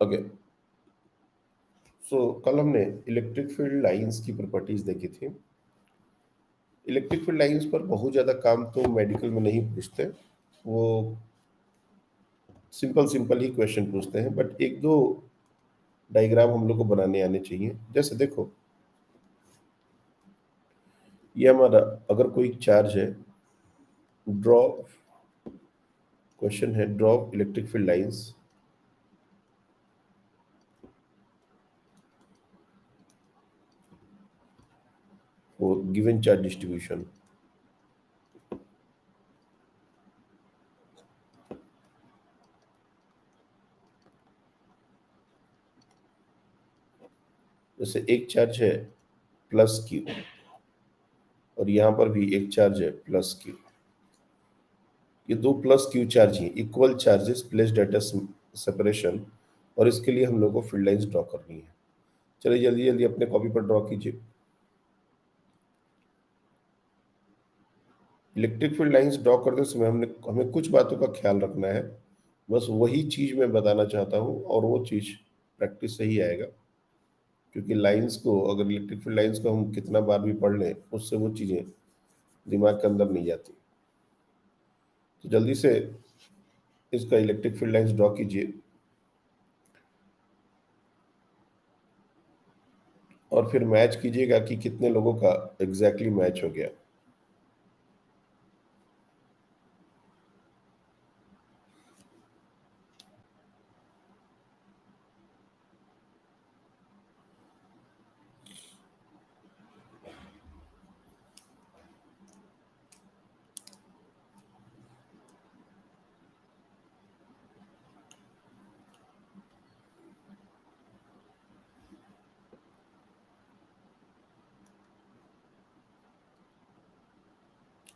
Okay. सो कल हमने electric field lines की प्रॉपर्टीज देखी थी। इलेक्ट्रिक फील्ड लाइंस पर बहुत ज़्यादा काम तो मेडिकल में नहीं पूछते। वो सिंपल सिंपल ही क्वेश्चन पूछते हैं, बट एक दो डायग्राम हम लोग को बनाने आने चाहिए। जैसे देखो, ये हमारा अगर कोई चार्ज है, ड्रॉ क्वेश्चन है, draw electric field lines for given charge distribution. जैसे एक चार्ज है प्लस क्यू, और यहाँ पर भी एक चार्ज है प्लस क्यू। ये दो प्लस क्यू चार्ज हैं, equal charges placed at a separation, और इसके लिए हम लोग को फील्ड लाइंस ड्रॉ करनी है। चलिए जल्दी जल्दी अपने कॉपी पर ड्रॉ कीजिए। इलेक्ट्रिक फील्ड लाइंस ड्रॉ करते समय हमें कुछ बातों का ख्याल रखना है। बस वही चीज मैं बताना चाहता हूँ, और वो चीज प्रैक्टिस से ही आएगा। क्योंकि लाइंस को, अगर इलेक्ट्रिक फील्ड लाइंस को हम कितना बार भी पढ़ लें, उससे वो चीजें दिमाग के अंदर नहीं जाती। तो जल्दी से इसका इलेक्ट्रिक फील्ड लाइंस ड्रॉ कीजिए, और फिर मैच कीजिएगा कि कितने लोगों का एग्जैक्टली मैच हो गया।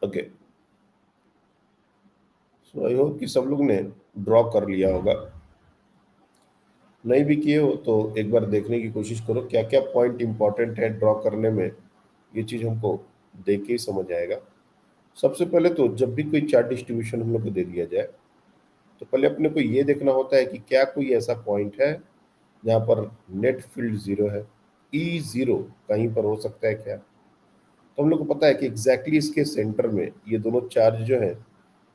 ओके, सो आई होप कि सब लोग ने ड्रॉ कर लिया होगा। नहीं भी किए हो तो एक बार देखने की कोशिश करो क्या क्या पॉइंट इंपॉर्टेंट है ड्रॉ करने में। ये चीज हमको देख के ही समझ आएगा। सबसे पहले तो जब भी कोई चार्ट डिस्ट्रीब्यूशन हम लोग को दे दिया जाए, तो पहले अपने को ये देखना होता है कि क्या कोई ऐसा पॉइंट है जहाँ पर नेट फील्ड जीरो है। ई जीरो कहीं पर हो सकता है क्या? तो हम लोग को पता है कि एग्जैक्टली इसके सेंटर में ये दोनों चार्ज जो है,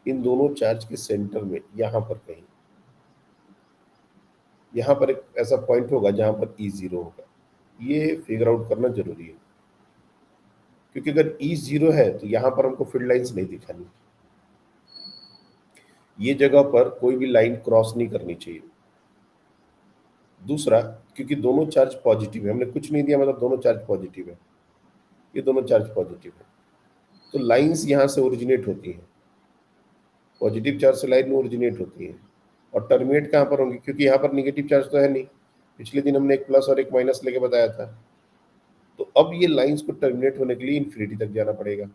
इन दोनों चार्ज के सेंटर में यहाँ पर कहीं, यहाँ पर एक ऐसा पॉइंट होगा जहाँ पर ई जीरो होगा। ये फिगर आउट करना जरूरी है, क्योंकि अगर ई जीरो है तो यहाँ पर हमको फील्ड लाइंस नहीं दिखानी। ये जगह पर कोई भी लाइन क्रॉस नहीं करनी चाहिए। दूसरा, क्योंकि दोनों चार्ज पॉजिटिव है, हमने कुछ नहीं दिया मतलब दोनों चार्ज पॉजिटिव है, ये दोनों चार्ज पॉजिटिव है, तो लाइंस यहाँ से ओरिजिनेट होती हैं। पॉजिटिव चार्ज से लाइन ओरिजिनेट होती है, और टर्मिनेट कहाँ पर होंगी? क्योंकि यहाँ पर निगेटिव चार्ज तो है नहीं। पिछले दिन हमने एक प्लस और एक माइनस लेके बताया था। तो अब ये लाइंस को टर्मिनेट होने के लिए इन्फिनिटी तक जाना पड़ेगा,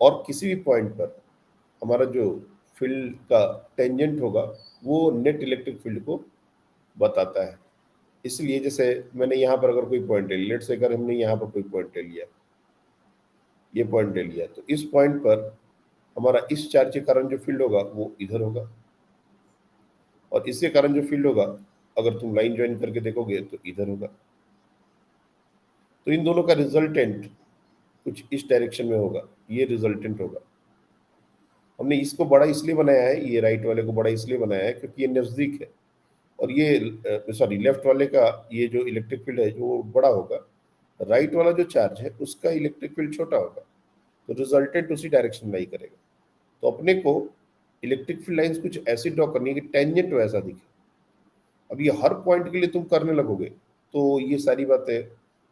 और किसी भी पॉइंट पर हमारा जो फील्ड का टेंजेंट होगा वो नेट इलेक्ट्रिक फील्ड को बताता है। इसलिए जैसे मैंने यहाँ पर अगर कोई पॉइंट ले लिया, लेट्स से अगर हमने यहाँ पर कोई पॉइंट ले लिया, ये पॉइंट ले लिया, तो इस पॉइंट पर हमारा इस चार्ज के कारण जो फील्ड होगा वो इधर होगा, और इसके कारण जो फील्ड होगा, अगर तुम लाइन ज्वाइन करके देखोगे तो इधर होगा। तो इन दोनों का रिजल्टेंट कुछ इस डायरेक्शन में होगा, ये रिजल्टेंट होगा। हमने इसको बड़ा इसलिए बनाया है, ये राइट वाले को बड़ा इसलिए बनाया है क्योंकि ये नजदीक है, और ये सॉरी लेफ्ट वाले का ये जो इलेक्ट्रिक फील्ड है जो बड़ा होगा, राइट वाला जो चार्ज है उसका इलेक्ट्रिक फील्ड छोटा होगा, तो रिजल्टेंट उसी डायरेक्शन में ही करेगा। तो अपने को इलेक्ट्रिक फील्ड लाइंस कुछ ऐसी ड्रॉ करनी है कि टेंजेंट वैसा दिखे। अब ये हर पॉइंट के लिए तुम करने लगोगे तो ये सारी बातें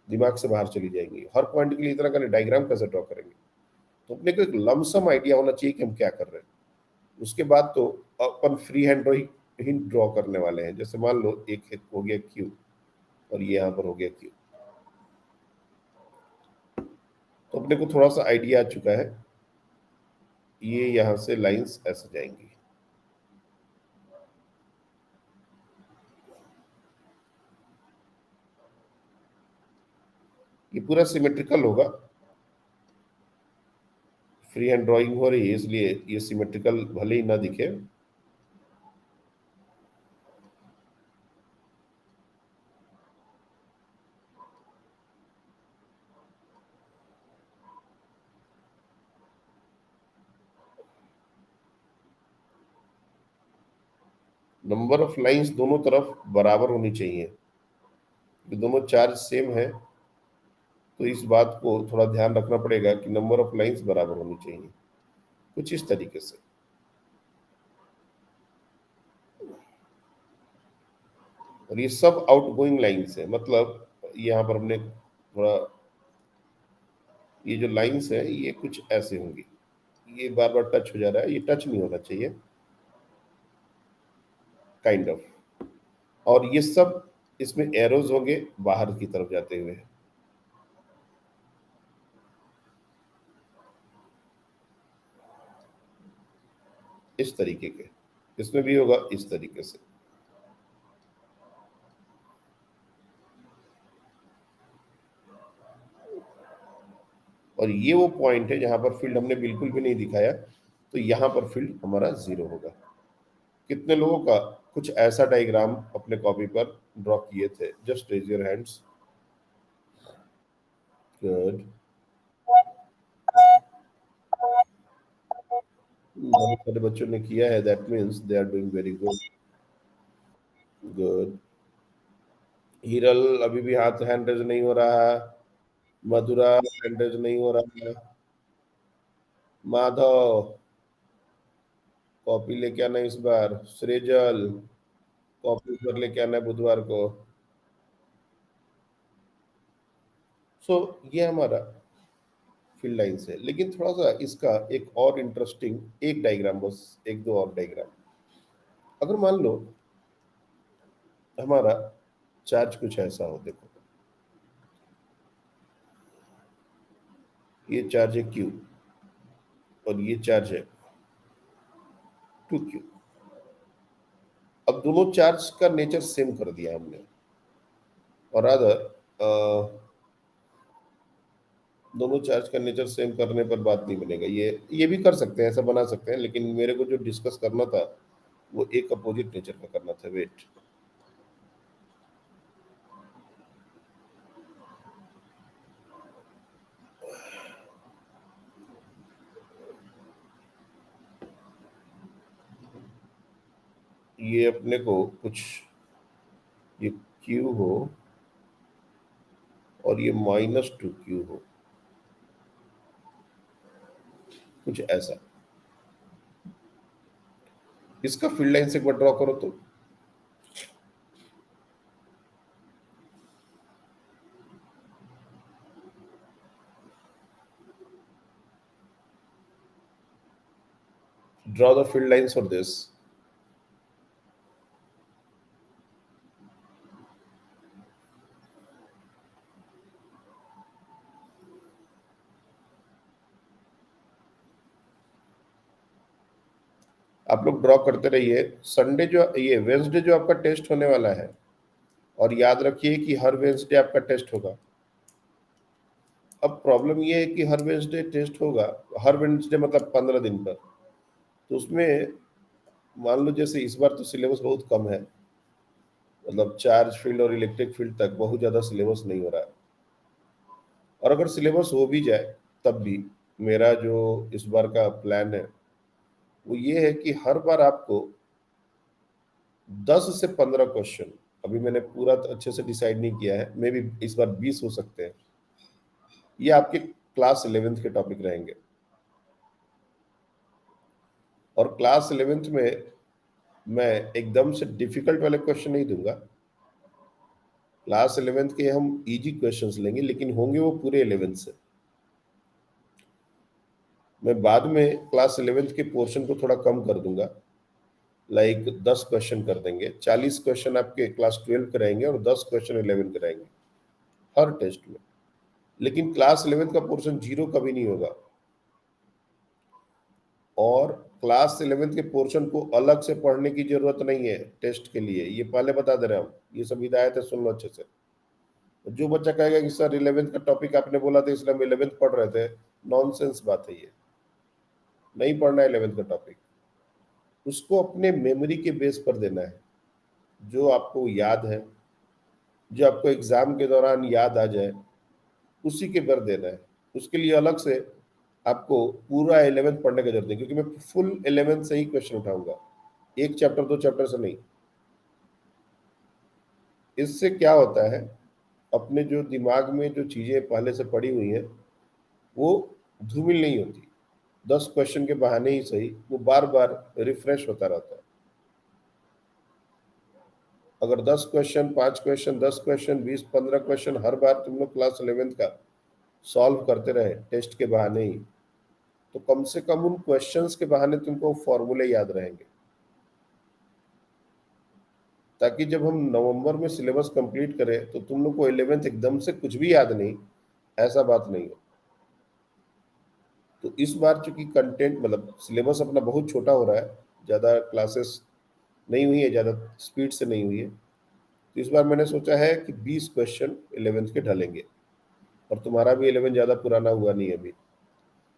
दिमाग से बाहर चली जाएंगी। हर पॉइंट के लिए इतना का डायग्राम कैसे ड्रॉ करेंगे? तो अपने को एक लमसम आइडिया होना चाहिए कि हम क्या कर रहे हैं। उसके बाद तो अपन फ्री हैंड ही ड्रॉ करने वाले हैं। जैसे मान लो एक हो गया क्यू, और ये यहाँ पर हो गया क्यू, तो अपने को थोड़ा सा आइडिया आ चुका है। ये यहाँ से लाइंस ऐसे जाएंगी, ये पूरा सिमेट्रिकल होगा। फ्री हैंड ड्राइंग हो रही है इसलिए ये सिमेट्रिकल भले ही ना दिखे। नंबर ऑफ लाइंस दोनों तरफ बराबर होनी चाहिए। ये दोनों चार्ज सेम है, तो इस बात को थोड़ा ध्यान रखना पड़ेगा कि नंबर ऑफ लाइंस बराबर होनी चाहिए, कुछ इस तरीके से। और ये सब आउटगोइंग लाइंस है, मतलब यहाँ पर हमने थोड़ा, ये जो लाइंस है ये कुछ ऐसे होंगी, ये बार बार टच हो जा रहा है, ये टच नहीं होना चाहिए, काइंड ऑफ। और ये सब इसमें एरोज होंगे बाहर की तरफ जाते हुए, इस तरीके के। इसमें भी होगा इस तरीके से। और ये वो पॉइंट है जहां पर फील्ड हमने बिल्कुल भी नहीं दिखाया, तो यहां पर फील्ड हमारा 0 होगा। कितने लोगों का कुछ ऐसा डायग्राम अपने कॉपी पर ड्रॉ किए थे? Just raise your hands. Good. बहुत सारे बच्चों ने किया है, that means they are doing very good. Good. Hiral अभी भी हाथ हैंड रेज नहीं हो रहा है। मधुरा हैंड रेज नहीं हो रहा है। माधव कॉपी लेके आना इस बार। सृजल कॉपी पर लेके आना है बुधवार को। सो ये हमारा फील्ड लाइंस है, लेकिन थोड़ा सा इसका एक और इंटरेस्टिंग एक डायग्राम, बस एक दो और डायग्राम। अगर मान लो हमारा चार्ज कुछ ऐसा हो, देखो ये चार्ज है क्यू और ये चार्ज है 2Q। अब दोनों चार्ज का नेचर सेम कर दिया हमने, और अदर दोनों चार्ज का नेचर सेम करने पर बात नहीं बनेगा। ये भी कर सकते हैं, ऐसा बना सकते हैं, लेकिन मेरे को जो डिस्कस करना था वो एक अपोजिट नेचर का करना था। वेट, ये अपने को कुछ, ये Q हो और ये -2Q हो, कुछ ऐसा। इसका फील्ड लाइन से एक बार ड्रॉ करो तो। Draw the field lines for this. आप लोग ड्रॉ करते रहिए। संडे जो, ये वेंसडे जो आपका टेस्ट होने वाला है, और याद रखिए कि हर वेंसडे आपका टेस्ट होगा। अब प्रॉब्लम ये है कि हर वेंसडे टेस्ट होगा, हर वेंसडे मतलब 15 दिन पर, तो उसमें मान लो जैसे इस बार तो सिलेबस बहुत कम है, मतलब चार्ज फील्ड और इलेक्ट्रिक फील्ड तक बहुत ज़्यादा सिलेबस नहीं हो रहा है। और अगर सिलेबस हो भी जाए तब भी मेरा जो इस बार का प्लान है वो ये है कि हर बार आपको 10 से 15 क्वेश्चन, अभी मैंने पूरा तो अच्छे से डिसाइड नहीं किया है, मे बी इस बार 20 हो सकते हैं, ये आपके क्लास 11th के टॉपिक रहेंगे। और क्लास 11th में मैं एकदम से डिफिकल्ट वाले क्वेश्चन नहीं दूंगा। क्लास 11th के हम इजी क्वेश्चंस लेंगे, लेकिन होंगे वो पूरे 11th से। मैं बाद में क्लास 11th के पोर्शन को थोड़ा कम कर दूंगा, लाइक 10 क्वेश्चन कर देंगे। 40 क्वेश्चन आपके क्लास 12 के रहेंगे और 10 क्वेश्चन 11 के रहेंगे हर टेस्ट में। लेकिन क्लास 11th का पोर्शन जीरो कभी नहीं होगा। और क्लास 11th के पोर्शन को अलग से पढ़ने की जरूरत नहीं है टेस्ट के लिए, ये पहले बता दे रहे हैं हम। ये सब हिदायत है, सुन लो अच्छे से। जो बच्चा कहेगा कि सर 11th का टॉपिक आपने बोला था इसलिए हम 11th पढ़ रहे थे, नॉनसेंस बात है ये। नहीं पढ़ना है 11th का टॉपिक, उसको अपने मेमोरी के बेस पर देना है। जो आपको याद है, जो आपको एग्जाम के दौरान याद आ जाए, उसी के पर देना है। उसके लिए अलग से आपको पूरा 11th पढ़ने की जरूरत नहीं, क्योंकि मैं फुल 11th से ही क्वेश्चन उठाऊंगा, एक चैप्टर दो चैप्टर से नहीं। इससे क्या होता है, अपने जो दिमाग में जो चीजें पहले से पड़ी हुई हैं वो धूमिल नहीं होती। 10 क्वेश्चन के बहाने ही सही वो बार बार रिफ्रेश होता रहता है। अगर 10 क्वेश्चन, 5 क्वेश्चन, 10 क्वेश्चन, 20, 15 क्वेश्चन हर बार तुम लोग क्लास 11th का सॉल्व करते रहे टेस्ट के बहाने ही, तो कम से कम उन क्वेश्चंस के बहाने तुमको फॉर्मूले याद रहेंगे, ताकि जब हम नवंबर में सिलेबस कंप्लीट करें तो तुम लोग को 11th एकदम से कुछ भी याद नहीं, ऐसा बात नहीं हो। तो इस बार चूंकि कंटेंट मतलब सिलेबस अपना बहुत छोटा हो रहा है, ज़्यादा क्लासेस नहीं हुई है, ज़्यादा स्पीड से नहीं हुई है, तो इस बार मैंने सोचा है कि 20 क्वेश्चन 11th के ढलेंगे। और तुम्हारा भी 11 ज़्यादा पुराना हुआ नहीं है अभी,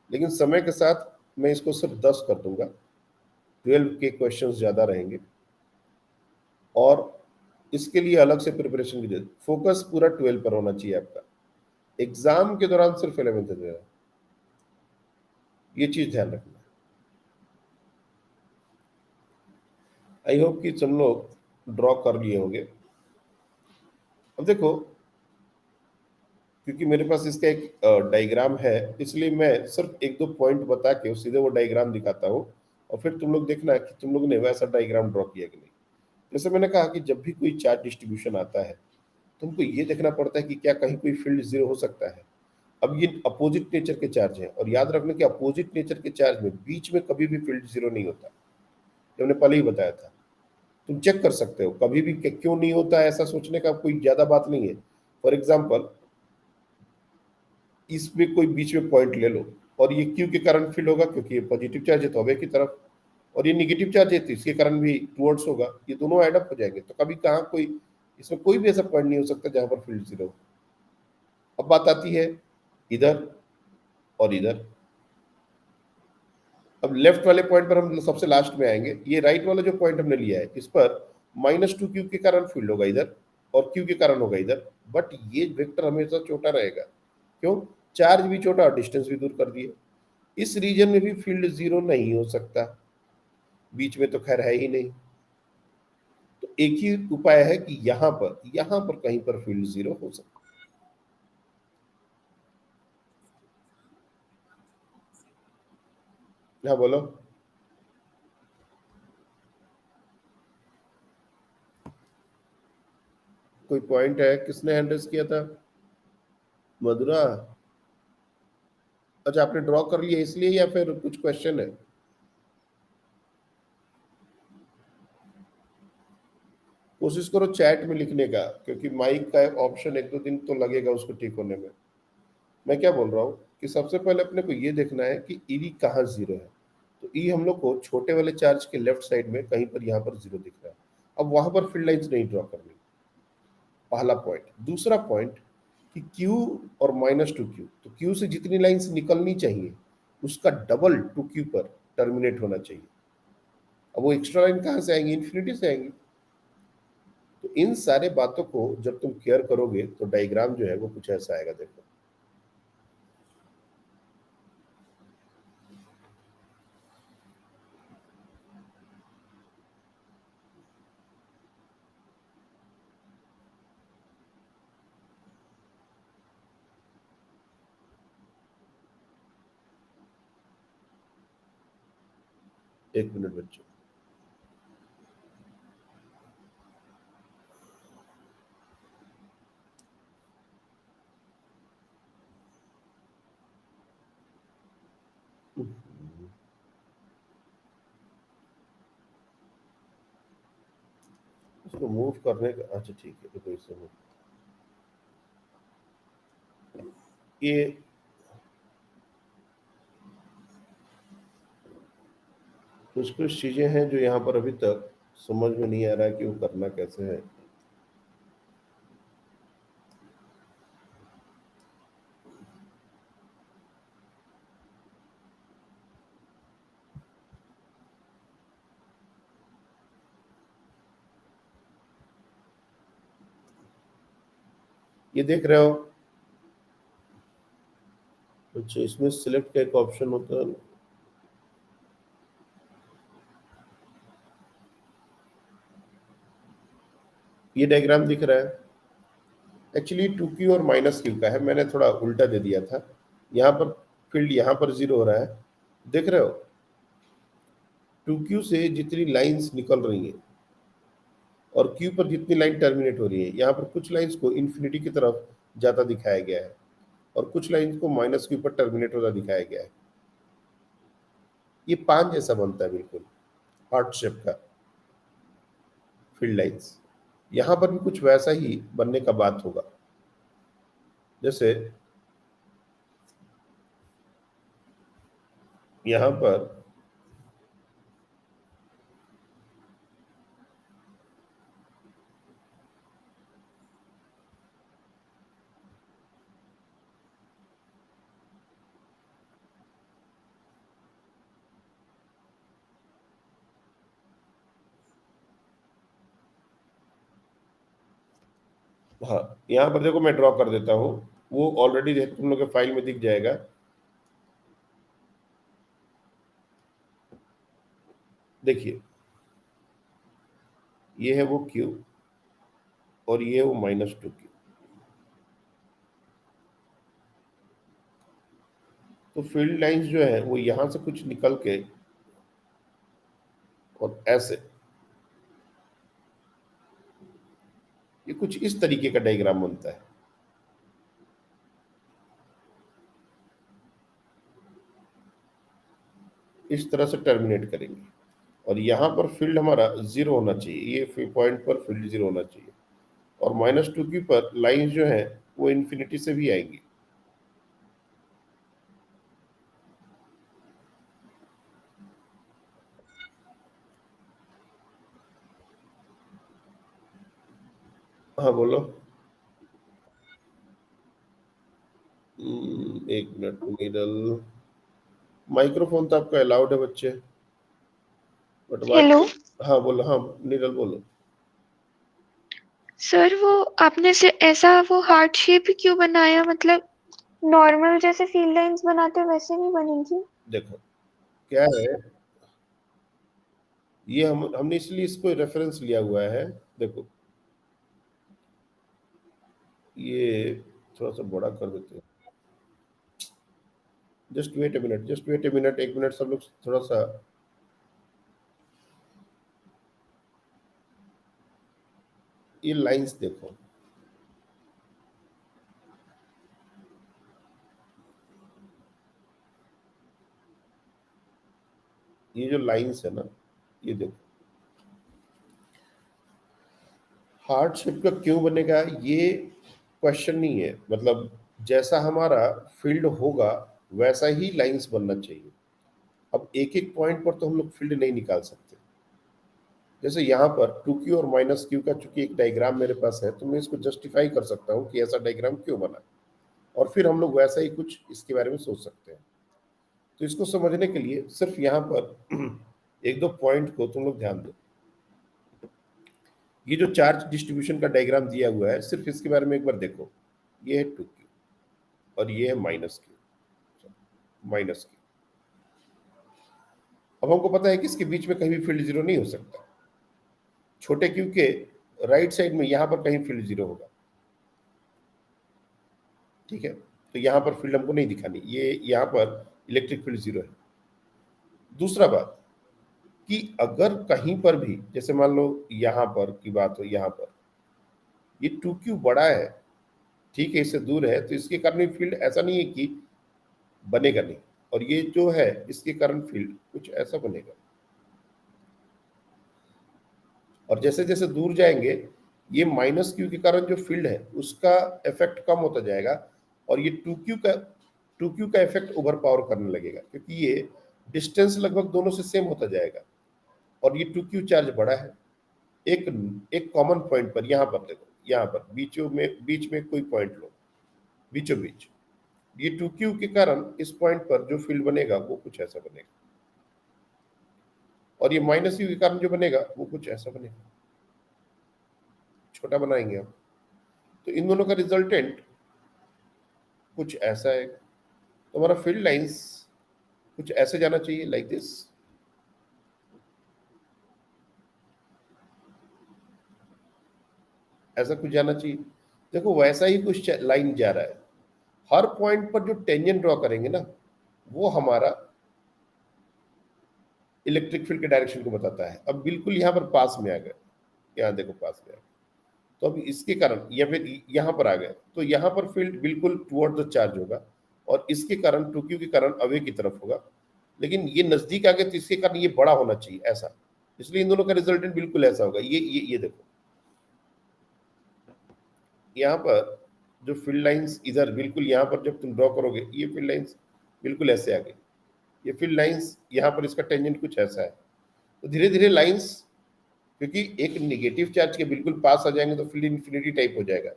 लेकिन समय के साथ मैं इसको सिर्फ 10 कर दूंगा, 12 के क्वेश्चन ज़्यादा रहेंगे। और इसके लिए अलग से प्रिपरेशन की जरूरत, फोकस पूरा 12 पर होना चाहिए आपका, एग्जाम के दौरान सिर्फ 11th देना, ये चीज ध्यान रखना। आई होप कि तुम लोग ड्रॉ कर लिए होंगे। अब देखो, क्योंकि मेरे पास इसका एक डायग्राम है, इसलिए मैं सिर्फ एक दो पॉइंट बता के सीधे वो डायग्राम दिखाता हूँ, और फिर तुम लोग देखना कि तुम लोग ने वैसा डायग्राम ड्रॉ किया कि नहीं। जैसे मैंने कहा कि जब भी कोई चार्ट डिस्ट्रीब्यूशन आता है, तुमको ये देखना पड़ता है कि क्या कहीं कोई फील्ड जीरो हो सकता है। अब ये अपोजिट नेचर के चार्ज हैं, और याद रखना कि अपोजिट नेचर के चार्ज में बीच में कभी भी फील्ड जीरो नहीं होता, जो मैंने पहले ही बताया था। तुम चेक कर सकते हो कभी भी क्यों नहीं होता है, ऐसा सोचने का कोई ज्यादा बात नहीं है। फॉर एग्जाम्पल, इसमें कोई बीच में पॉइंट ले लो, और ये क्यू के कारण फील्ड होगा क्योंकि ये पॉजिटिव चार्ज है तो हवे की तरफ, और ये निगेटिव चार्ज है तो इसके कारण भी टुवर्ड्स होगा, ये दोनों एडअप हो जाएंगे, तो कभी कहाँ कोई इसमें कोई भी ऐसा पॉइंट नहीं हो सकता जहां पर फील्ड जीरो हो। अब बात आती है इधर और इधर। अब लेफ्ट वाले पॉइंट पर हम सबसे लास्ट में आएंगे, ये राइट वाला जो पॉइंट हमने लिया है इस पर -2 क्यू के कारण फील्ड होगा इधर, और क्यू के कारण होगा इधर, बट ये वेक्टर हमेशा छोटा रहेगा। क्यों? चार्ज भी छोटा और डिस्टेंस भी दूर कर दिए। इस रीजन में भी फील्ड जीरो नहीं हो सकता, बीच में तो खैर है ही नहीं। तो एक ही उपाय है कि यहां पर कहीं पर फील्ड जीरो हो सकता है। हाँ बोलो। कोई पॉइंट है? किसने हैंड रेस किया था? मधुरा? अच्छा, आपने ड्रॉ कर लिया इसलिए, या फिर कुछ क्वेश्चन है? कोशिश करो चैट में लिखने का, क्योंकि माइक का ऑप्शन एक दो दिन तो लगेगा उसको ठीक होने में। मैं क्या बोल रहा हूँ कि सबसे पहले अपने को ये देखना है कि ईवी कहाँ जीरो है। तो ई हम लोग को छोटे वाले चार्ज के लेफ्ट साइड में कहीं पर यहाँ पर जीरो दिख रहा है। अब वहां पर फील्ड लाइंस नहीं ड्रॉ करनी, पहला पॉइंट। दूसरा पॉइंट कि Q और -2Q, तो Q से जितनी लाइंस निकलनी चाहिए उसका डबल 2Q पर टर्मिनेट होना चाहिए। अब वो एक्स्ट्रा लाइन कहाँ से आएंगी? इन्फिनिटी से आएंगी। तो इन सारे बातों को जब तुम केयर करोगे तो डायग्राम जो है वो कुछ ऐसा आएगा, देखो। एक मिनट बच्चों। इसको मूव करने का, अच्छा ठीक है, तो इससे move- ये कुछ कुछ चीजें हैं जो यहाँ पर अभी तक समझ में नहीं आ रहा है कि वो करना कैसे है। ये देख रहे हो? अच्छा, इसमें सिलेक्ट का एक ऑप्शन होता है। ये डायग्राम दिख रहा है, एक्चुअली 2q और माइनस क्यू का है, मैंने थोड़ा उल्टा दे दिया था। यहाँ पर फील्ड यहाँ पर जीरो हो रहा है, देख रहे हो 2q से जितनी लाइंस निकल रही हैं और q पर जितनी लाइन टर्मिनेट हो रही है, यहाँ पर कुछ लाइंस को इन्फिनिटी की तरफ जाता दिखाया गया है और कुछ लाइंस को माइनस क्यू पर टर्मिनेट होता दिखाया गया है। ये पान जैसा बनता है, बिल्कुल हार्ट शेप का फील्ड लाइंस। यहाँ पर भी कुछ वैसा ही बनने का बात होगा, जैसे यहाँ पर हाँ, यहाँ पर देखो मैं ड्रॉ कर देता हूँ, वो ऑलरेडी तुम लोग के फाइल में दिख जाएगा। देखिए ये है वो क्यू और ये है वो -2q। तो फील्ड लाइंस जो है वो यहां से कुछ निकल के और ऐसे, ये कुछ इस तरीके का डायग्राम बनता है। इस तरह से टर्मिनेट करेंगे और यहाँ पर फील्ड हमारा जीरो होना चाहिए, ये पॉइंट पर फील्ड जीरो होना चाहिए और -2q पर लाइंस जो है वो इन्फिनिटी से भी आएंगी। हाँ बोलो। एक मिनट, निडल माइक्रोफोन तो आपका अलाउड है बच्चे, बट हेलो हाँ बोलो, हाँ निडल बोलो। सर, वो आपने से ऐसा वो हार्ट शेप क्यों बनाया? मतलब नॉर्मल जैसे फील्ड लाइंस बनाते हैं वैसे नहीं बनेगी? देखो क्या है, ये हमने इसलिए इसको रेफरेंस लिया हुआ है। देखो ये थोड़ा सा बड़ा कर देते हैं, just wait a minute, just wait a minute, एक मिनट सब लोग थोड़ा सा। ये लाइंस देखो, ये जो लाइंस है ना, ये देखो हार्ट शेप का क्यों बनेगा, ये क्वेश्चन नहीं है। मतलब जैसा हमारा फील्ड होगा वैसा ही लाइंस बनना चाहिए। अब एक एक पॉइंट पर तो हम लोग फील्ड नहीं निकाल सकते। जैसे यहाँ पर 2q और -q का चूंकि एक डायग्राम मेरे पास है, तो मैं इसको जस्टिफाई कर सकता हूँ कि ऐसा डायग्राम क्यों बना, और फिर हम लोग वैसा ही कुछ इसके बारे में सोच सकते हैं। तो इसको समझने के लिए सिर्फ यहाँ पर एक दो पॉइंट को तुम लोग ध्यान दो। ये जो चार्ज डिस्ट्रीब्यूशन का डायग्राम दिया हुआ है, सिर्फ इसके बारे में एक बार देखो। ये है 2q और ये है -q। अब हमको पता है कि इसके बीच में कहीं भी फील्ड जीरो नहीं हो सकता। छोटे क्यू के राइट साइड में यहाँ पर कहीं फील्ड जीरो होगा, ठीक है। तो यहाँ पर फील्ड हमको नहीं दिखानी, ये यहाँ पर इलेक्ट्रिक फील्ड जीरो है। दूसरा बात कि अगर कहीं पर भी, जैसे मान लो यहाँ पर की बात हो, यहाँ पर ये 2q बड़ा है, ठीक है, इससे दूर है, तो इसके कारण फील्ड ऐसा नहीं है कि बनेगा नहीं, और ये जो है इसके कारण फील्ड कुछ ऐसा बनेगा। और जैसे जैसे दूर जाएंगे, ये -q के कारण जो फील्ड है उसका इफेक्ट कम होता जाएगा और ये 2q का इफेक्ट ओवर पावर करने लगेगा, क्योंकि ये डिस्टेंस लगभग दोनों से सेम होता जाएगा और ये 2q चार्ज बड़ा है। एक एक कॉमन पॉइंट पर, यहाँ पर देखो, यहाँ पर बीच में कोई पॉइंट लो, बीचों बीच, ये 2q के कारण इस पॉइंट पर जो फील्ड बनेगा वो कुछ ऐसा बनेगा, और ये -u के कारण जो बनेगा वो कुछ ऐसा बनेगा। छोटा बनाएंगे हम, तो इन दोनों का रिजल्टेंट कुछ ऐसा है। तो हमारा फील्ड लाइंस कुछ ऐसे जाना चाहिए, लाइक दिस। ऐसा कुछ जाना चाहिए। देखो वैसा ही कुछ लाइन जा रहा है, हर पॉइंट पर जो टेंजेंट ड्रॉ करेंगे ना, वो हमारा इलेक्ट्रिक फील्ड के डायरेक्शन को बताता है। अब बिल्कुल यहाँ पर पास में आ गए, यहाँ देखो पास में आ गए, तो अब इसके कारण या फिर यहाँ पर आ गए, तो यहाँ पर फील्ड बिल्कुल टुवर्ड द चार्ज होगा, और इसके कारण टू क्यू के कारण अवे की तरफ होगा। लेकिन ये नजदीक आ गए तो इसके कारण ये बड़ा होना चाहिए ऐसा, इसलिए इन दोनों का रिजल्टेंट बिल्कुल ऐसा होगा। ये देखो यहाँ पर जो फील्ड लाइंस इधर बिल्कुल यहाँ पर जब तुम ड्रॉ करोगे, ये फील्ड लाइंस बिल्कुल ऐसे आ गई, ये फील्ड लाइंस यहाँ पर इसका टेंजेंट कुछ ऐसा है। तो धीरे धीरे लाइंस, क्योंकि एक निगेटिव चार्ज के बिल्कुल पास आ जाएंगे तो फील्ड इन्फिनिटी टाइप हो जाएगा,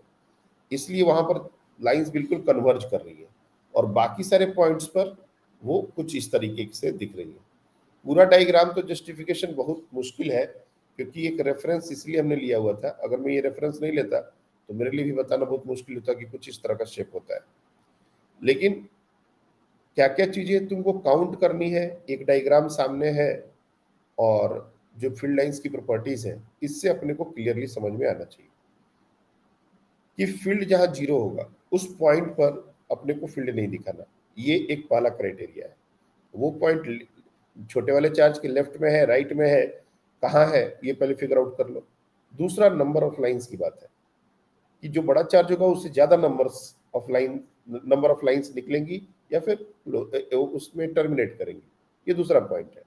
इसलिए वहां पर लाइंस बिल्कुल कन्वर्ज कर रही है, और बाकी सारे पॉइंट्स पर वो कुछ इस तरीके से दिख रही है। पूरा डायग्राम तो जस्टिफिकेशन बहुत मुश्किल है, क्योंकि एक रेफरेंस इसलिए हमने लिया हुआ था। अगर मैं ये रेफरेंस नहीं लेता तो मेरे लिए भी बताना बहुत मुश्किल होता कि कुछ इस तरह का शेप होता है। लेकिन क्या क्या चीजें तुमको काउंट करनी है, एक डायग्राम सामने है, और जो फील्ड लाइंस की प्रॉपर्टीज है, इससे अपने को क्लियरली समझ में आना चाहिए कि फील्ड जहां जीरो होगा उस पॉइंट पर अपने को फील्ड नहीं दिखाना। ये एक पहला क्राइटेरिया है। वो पॉइंट छोटे वाले चार्ज के लेफ्ट में है, राइट में है, कहाँ है, ये पहले फिगर आउट कर लो। दूसरा नंबर ऑफ लाइंस की बात है कि जो बड़ा चार्ज होगा उससे ज्यादा नंबर ऑफ लाइंस निकलेंगी या फिर उसमें टर्मिनेट करेंगी। ये दूसरा पॉइंट है।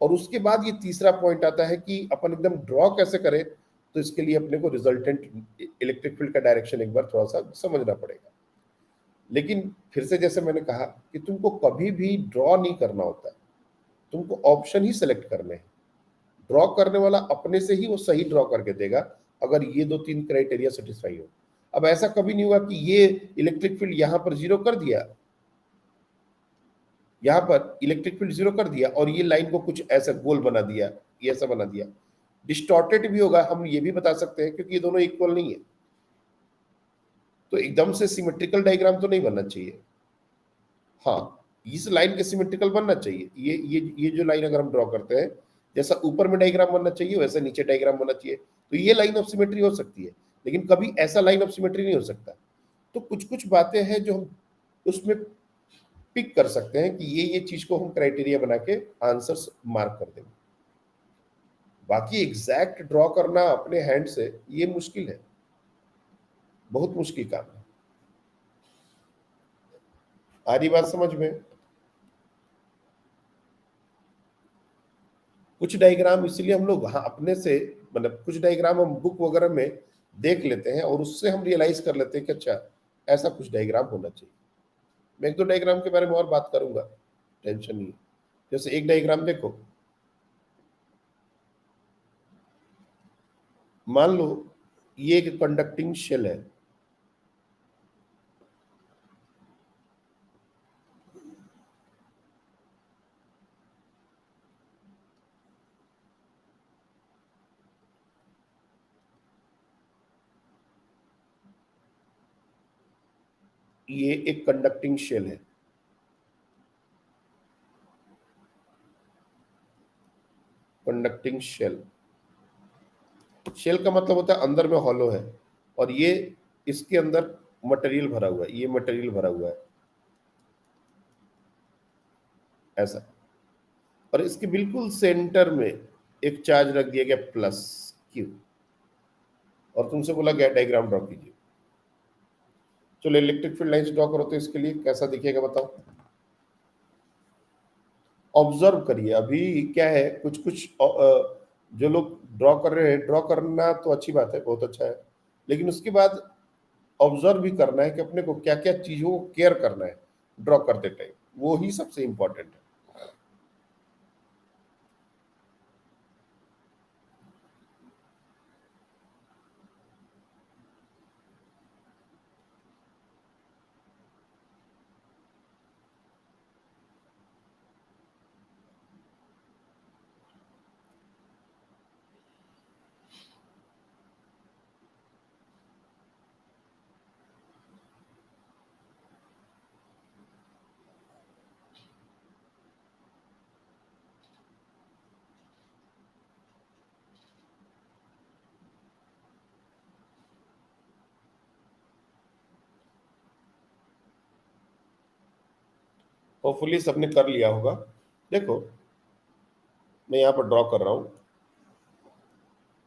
और उसके बाद ये तीसरा पॉइंट आता है कि अपन एकदम ड्रॉ कैसे करें, तो इसके लिए अपने को रिजल्टेंट इलेक्ट्रिक फील्ड का डायरेक्शन एक बार थोड़ा सा समझना पड़ेगा। लेकिन फिर से जैसे मैंने कहा कि तुमको कभी भी ड्रॉ नहीं करना होता है, तुमको ऑप्शन ही सेलेक्ट करने हैं। ड्रॉ करने वाला अपने से ही वो सही ड्रॉ करके देगा, अगर ये दो तीन क्राइटेरिया सेटिस्फाई हो। अब ऐसा कभी नहीं हुआ कि ये इलेक्ट्रिक फील्ड यहां पर जीरो कर दिया, यहां पर इलेक्ट्रिक फील्ड जीरो कर दिया और ये लाइन को कुछ ऐसा गोल बना दिया, ये ऐसा बना दिया। डिस्टॉर्टेड भी होगा, हम ये भी बता सकते हैं, क्योंकि ये दोनों इक्वल नहीं है। तो एकदम से सिमेट्रिकल डायग्राम तो नहीं बनना चाहिए। हाँ, इस लाइन के सिमेट्रिकल बनना चाहिए। ये जो लाइन अगर हम ड्रॉ करते हैं, जैसा ऊपर में डायग्राम बनना चाहिए वैसा नीचे डायग्राम बनना चाहिए। तो ये लाइन ऑफ सिमेट्री हो सकती है, लेकिन कभी ऐसा लाइन ऑफ सिमेट्री नहीं हो सकता। तो कुछ कुछ बातें हैं जो हम उसमें पिक कर सकते हैं कि ये चीज को हम क्राइटेरिया बना के आंसर्स मार्क कर देंगे। बाकी एग्जैक्ट ड्रॉ करना अपने हैंड से ये मुश्किल है, बहुत मुश्किल काम है। आ रही बात समझ में? कुछ डायग्राम इसलिए हम लोग हाँ अपने से, मतलब कुछ डायग्राम हम बुक वगैरह में देख लेते हैं और उससे हम रियलाइज कर लेते हैं कि अच्छा ऐसा कुछ डायग्राम होना चाहिए। मैं एक दो डायग्राम के बारे में और बात करूंगा, टेंशन नहीं है। जैसे एक डायग्राम देखो, मान लो ये एक कंडक्टिंग शेल है, ये एक कंडक्टिंग शेल है। कंडक्टिंग शेल, शेल का मतलब होता है अंदर में हॉलो है, और ये इसके अंदर मटेरियल भरा हुआ है, ये मटेरियल भरा हुआ है ऐसा। और इसके बिल्कुल सेंटर में एक चार्ज रख दिया गया प्लस क्यू, और तुमसे बोला गया डायग्राम ड्रॉ कीजिए। चलो इलेक्ट्रिक फील्ड लाइंस ड्रॉ करो, तो इसके लिए कैसा दिखेगा बताओ। ऑब्जर्व करिए, अभी क्या है, कुछ कुछ जो लोग ड्रॉ कर रहे हैं, ड्रॉ करना तो अच्छी बात है, बहुत अच्छा है, लेकिन उसके बाद ऑब्जर्व भी करना है कि अपने को क्या क्या चीजों को केयर करना है ड्रॉ करते टाइम, वो ही सबसे इंपॉर्टेंट है। होपफुली सबने कर लिया होगा। देखो मैं यहाँ पर ड्रॉ कर रहा हूँ,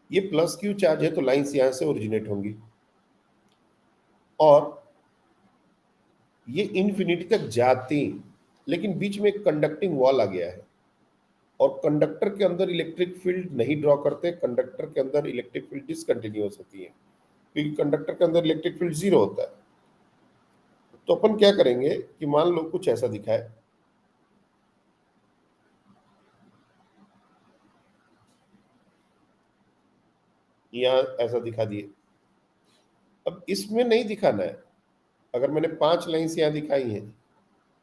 ये प्लस क्यू चार्ज है तो लाइंस यहाँ से ओरिजिनेट होंगी और ये इन्फिनिटी तक जाती, लेकिन बीच में एक कंडक्टिंग वॉल आ गया है और कंडक्टर के अंदर इलेक्ट्रिक फील्ड नहीं ड्रॉ करते, कंडक्टर के अंदर इलेक्ट्रिक फील्ड डिसकंटिन्यूअस होती है क्योंकि कंडक्टर के अंदर इलेक्ट्रिक फील्ड जीरो होता है। तो अपन क्या करेंगे कि मान लो कुछ ऐसा दिखा है, यहाँ ऐसा दिखा दिए। अब इसमें नहीं दिखाना है, अगर मैंने 5 लाइंस यहाँ दिखाई हैं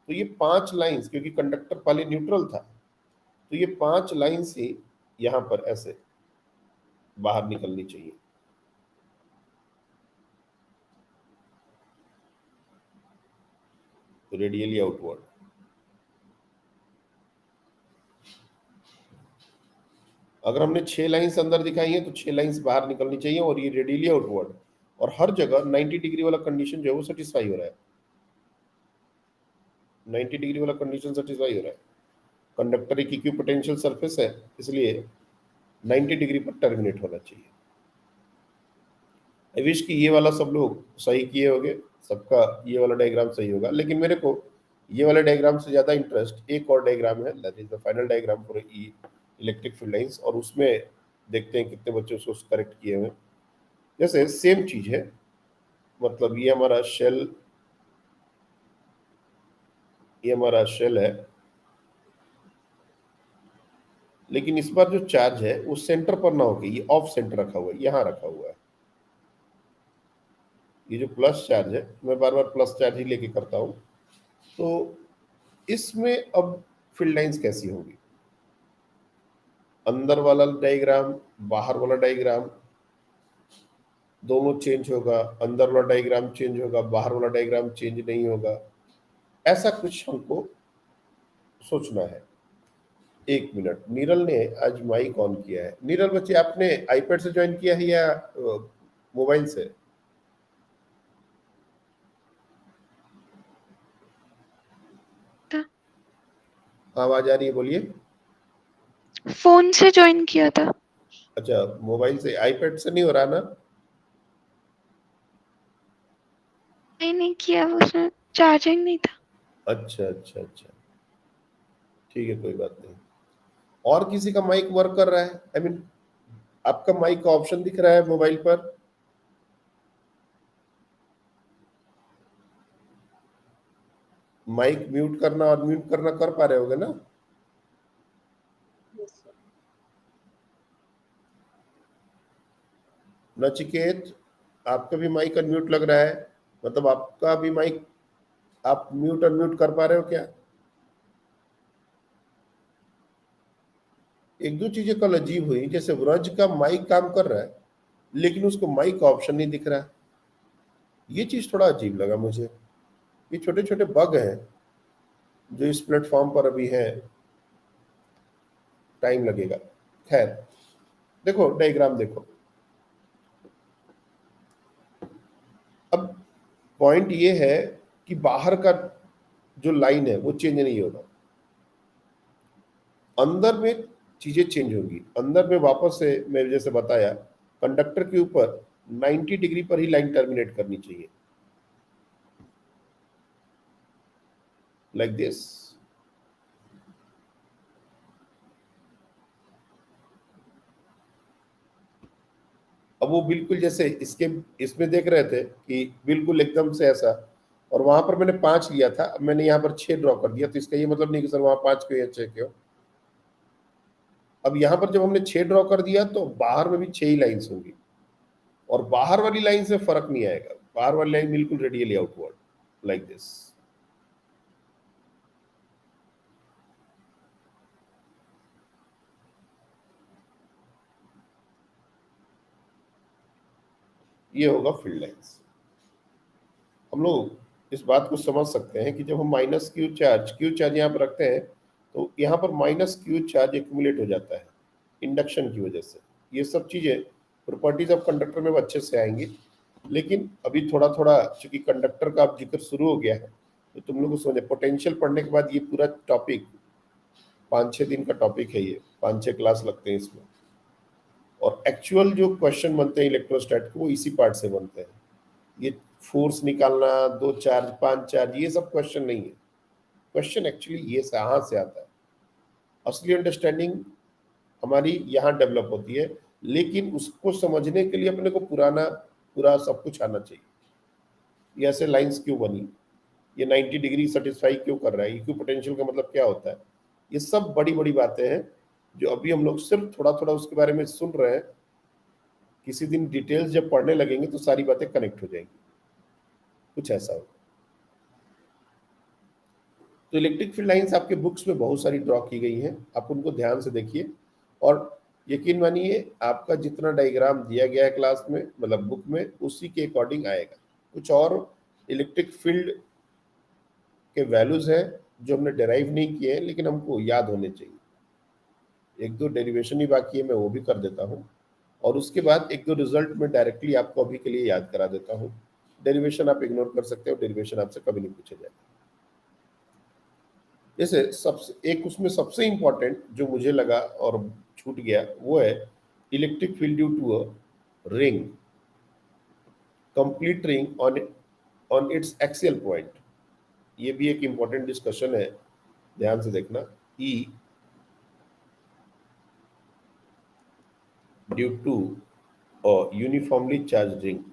तो ये 5 लाइंस, क्योंकि कंडक्टर पहले न्यूट्रल था, तो ये 5 लाइंस ही यहाँ पर ऐसे बाहर निकलनी चाहिए। तो रेडियली आउटवर्ड। अगर हमने 6 लाइंस अंदर दिखाई है तो 6 लाइंस बाहर निकलनी चाहिए और ये रेडियली आउटवर्ड, और हर जगह 90 डिग्री वाला कंडीशन जो है वो सेटिस्फाई हो रहा है, 90 डिग्री वाला कंडीशन सेटिस्फाई हो रहा है। कंडक्टर एक इक्विपोटेंशियल सरफेस है, इसलिए 90 डिग्री पर टर्मिनेट होना चाहिए। आई विश कि ये वाला सब लोग सही किए होंगे, सबका ये वाला डायग्राम सही होगा, लेकिन मेरे को ये वाले डायग्राम से ज़्यादा इंटरेस्ट एक और डायग्राम है, that is the final diagram for E electric field lines, और उसमें देखते हैं कितने बच्चे उसको करेक्ट किए हुए। जैसे सेम चीज़ है, मतलब ये हमारा शेल है, लेकिन इस बार जो चार्ज है वो सेंटर पर ना होके ये ऑफ सेंटर रखा हुआ है, यहाँ रखा हुआ है। ये जो प्लस चार्ज है, मैं बार बार प्लस चार्ज ही लेके करता हूँ। तो इसमें अब फील्ड लाइंस कैसी होंगी, अंदर वाला डायग्राम बाहर वाला डायग्राम दोनों चेंज होगा, अंदर वाला डायग्राम चेंज होगा, बाहर वाला डायग्राम चेंज नहीं होगा, ऐसा कुछ हमको सोचना है। एक मिनट, नीरल ने आज माइक ऑन किया है। नीरल बच्चे आपने आईपैड से ज्वाइन किया है या मोबाइल से? था। आवाज आ रही है, बोलिए। फोन से ज्वाइन किया था। अच्छा, मोबाइल से, आईपैड से नहीं हो रहा ना? नहीं किया, उसमें चार्जिंग नहीं था। अच्छा अच्छा अच्छा, ठीक है, कोई बात नहीं। और किसी का माइक वर्क कर रहा है? आई मीन आपका माइक का ऑप्शन दिख रहा है मोबाइल पर? माइक म्यूट करना और म्यूट करना कर पा रहे होगे ना? नचिकेत, आपका भी माइक अनम्यूट लग रहा है, मतलब आपका भी माइक आप म्यूट अनम्यूट कर पा रहे हो क्या? एक दो चीजें कल अजीब हुई, जैसे व्रज का माइक काम कर रहा है लेकिन उसको माइक का ऑप्शन नहीं दिख रहा है, ये चीज थोड़ा अजीब लगा मुझे। ये छोटे छोटे बग हैं जो इस प्लेटफॉर्म पर अभी है, टाइम लगेगा। खैर, देखो डायग्राम देखो। अब पॉइंट ये है कि बाहर का जो लाइन है वो चेंज नहीं होगा, अंदर में चीजें चेंज होंगी। अंदर में वापस से मैं जैसे बताया, कंडक्टर के ऊपर 90 डिग्री पर ही लाइन टर्मिनेट करनी चाहिए, लाइक दिस। अब वो बिल्कुल जैसे इसके इसमें देख रहे थे कि बिल्कुल एकदम से ऐसा, और वहां पर मैंने 5 लिया था, अब मैंने यहाँ पर 6 ड्रॉ कर दिया, तो इसका ये मतलब नहीं कि सर वहां 5 क्यों या 6 क्यों। अब यहाँ पर जब हमने 6 ड्रॉ कर दिया तो बाहर में भी 6 ही लाइन्स होंगी, और बाहर वाली लाइन से फर्क नहीं आएगा, बाहर वाली लाइन बिल्कुल रेडियली आउटवर्ड, लाइक दिस। ये होगा फील्ड लाइंस। हम लोग इस बात को समझ सकते हैं कि जब हम माइनस क्यू चार्ज यहाँ पर रखते हैं तो यहाँ पर माइनस क्यू चार्ज एक्यूमुलेट हो जाता है इंडक्शन की वजह से। ये सब चीज़ें प्रॉपर्टीज ऑफ कंडक्टर में अच्छे से आएंगी, लेकिन अभी थोड़ा थोड़ा चूंकि कंडक्टर का अब जिक्र शुरू हो गया है तो तुम लोग को समझे पोटेंशियल पढ़ने के बाद ये पूरा टॉपिक 5-6 दिन का टॉपिक है, ये 5-6 क्लास लगते हैं इसमें। और एक्चुअल जो क्वेश्चन बनते हैं इलेक्ट्रोस्टैट के वो इसी पार्ट से बनते हैं। ये फोर्स निकालना, 2 चार्ज 5 चार्ज, ये सब क्वेश्चन नहीं है। क्वेश्चन एक्चुअली ये यहाँ से आता है। असली अंडरस्टैंडिंग हमारी यहाँ डेवलप होती है, लेकिन उसको समझने के लिए अपने को पूरा सब कुछ आना चाहिए। ये ऐसे लाइंस क्यों बनी, ये 90 डिग्री सेटिस्फाई क्यों कर रहा है, इक्विपोटेंशियल का मतलब क्या होता है, ये सब बड़ी बड़ी बातें हैं जो अभी हम लोग सिर्फ थोड़ा थोड़ा उसके बारे में सुन रहे हैं। किसी दिन डिटेल्स जब पढ़ने लगेंगे तो सारी बातें कनेक्ट हो जाएंगी, कुछ ऐसा हो। तो इलेक्ट्रिक फील्ड लाइंस आपके बुक्स में बहुत सारी ड्रॉ की गई हैं, आप उनको ध्यान से देखिए। और यकीन मानिए आपका जितना डायग्राम दिया गया है क्लास में, मतलब बुक में, उसी के अकॉर्डिंग आएगा। कुछ और इलेक्ट्रिक फील्ड के वैल्यूज हैं जो हमने डेराइव नहीं किए हैं, लेकिन हमको याद होने चाहिए। 1-2 डेरिवेशन ही बाकी है, मैं वो भी कर देता हूँ। और उसके बाद 1-2 रिजल्ट में डायरेक्टली आपको अभी के लिए याद करा देता हूँ। डेरिवेशन आप इग्नोर कर सकते हो, डेरिवेशन आपसे कभी नहीं पूछा जाएगा। जैसे सबसे एक उसमें सबसे इंपॉर्टेंट जो मुझे लगा और छूट गया वो है electric field due to a ring, complete ring on its axial point. ये भी एक इंपॉर्टेंट डिस्कशन है, ध्यान से देखना। E due to a uniformly charge ring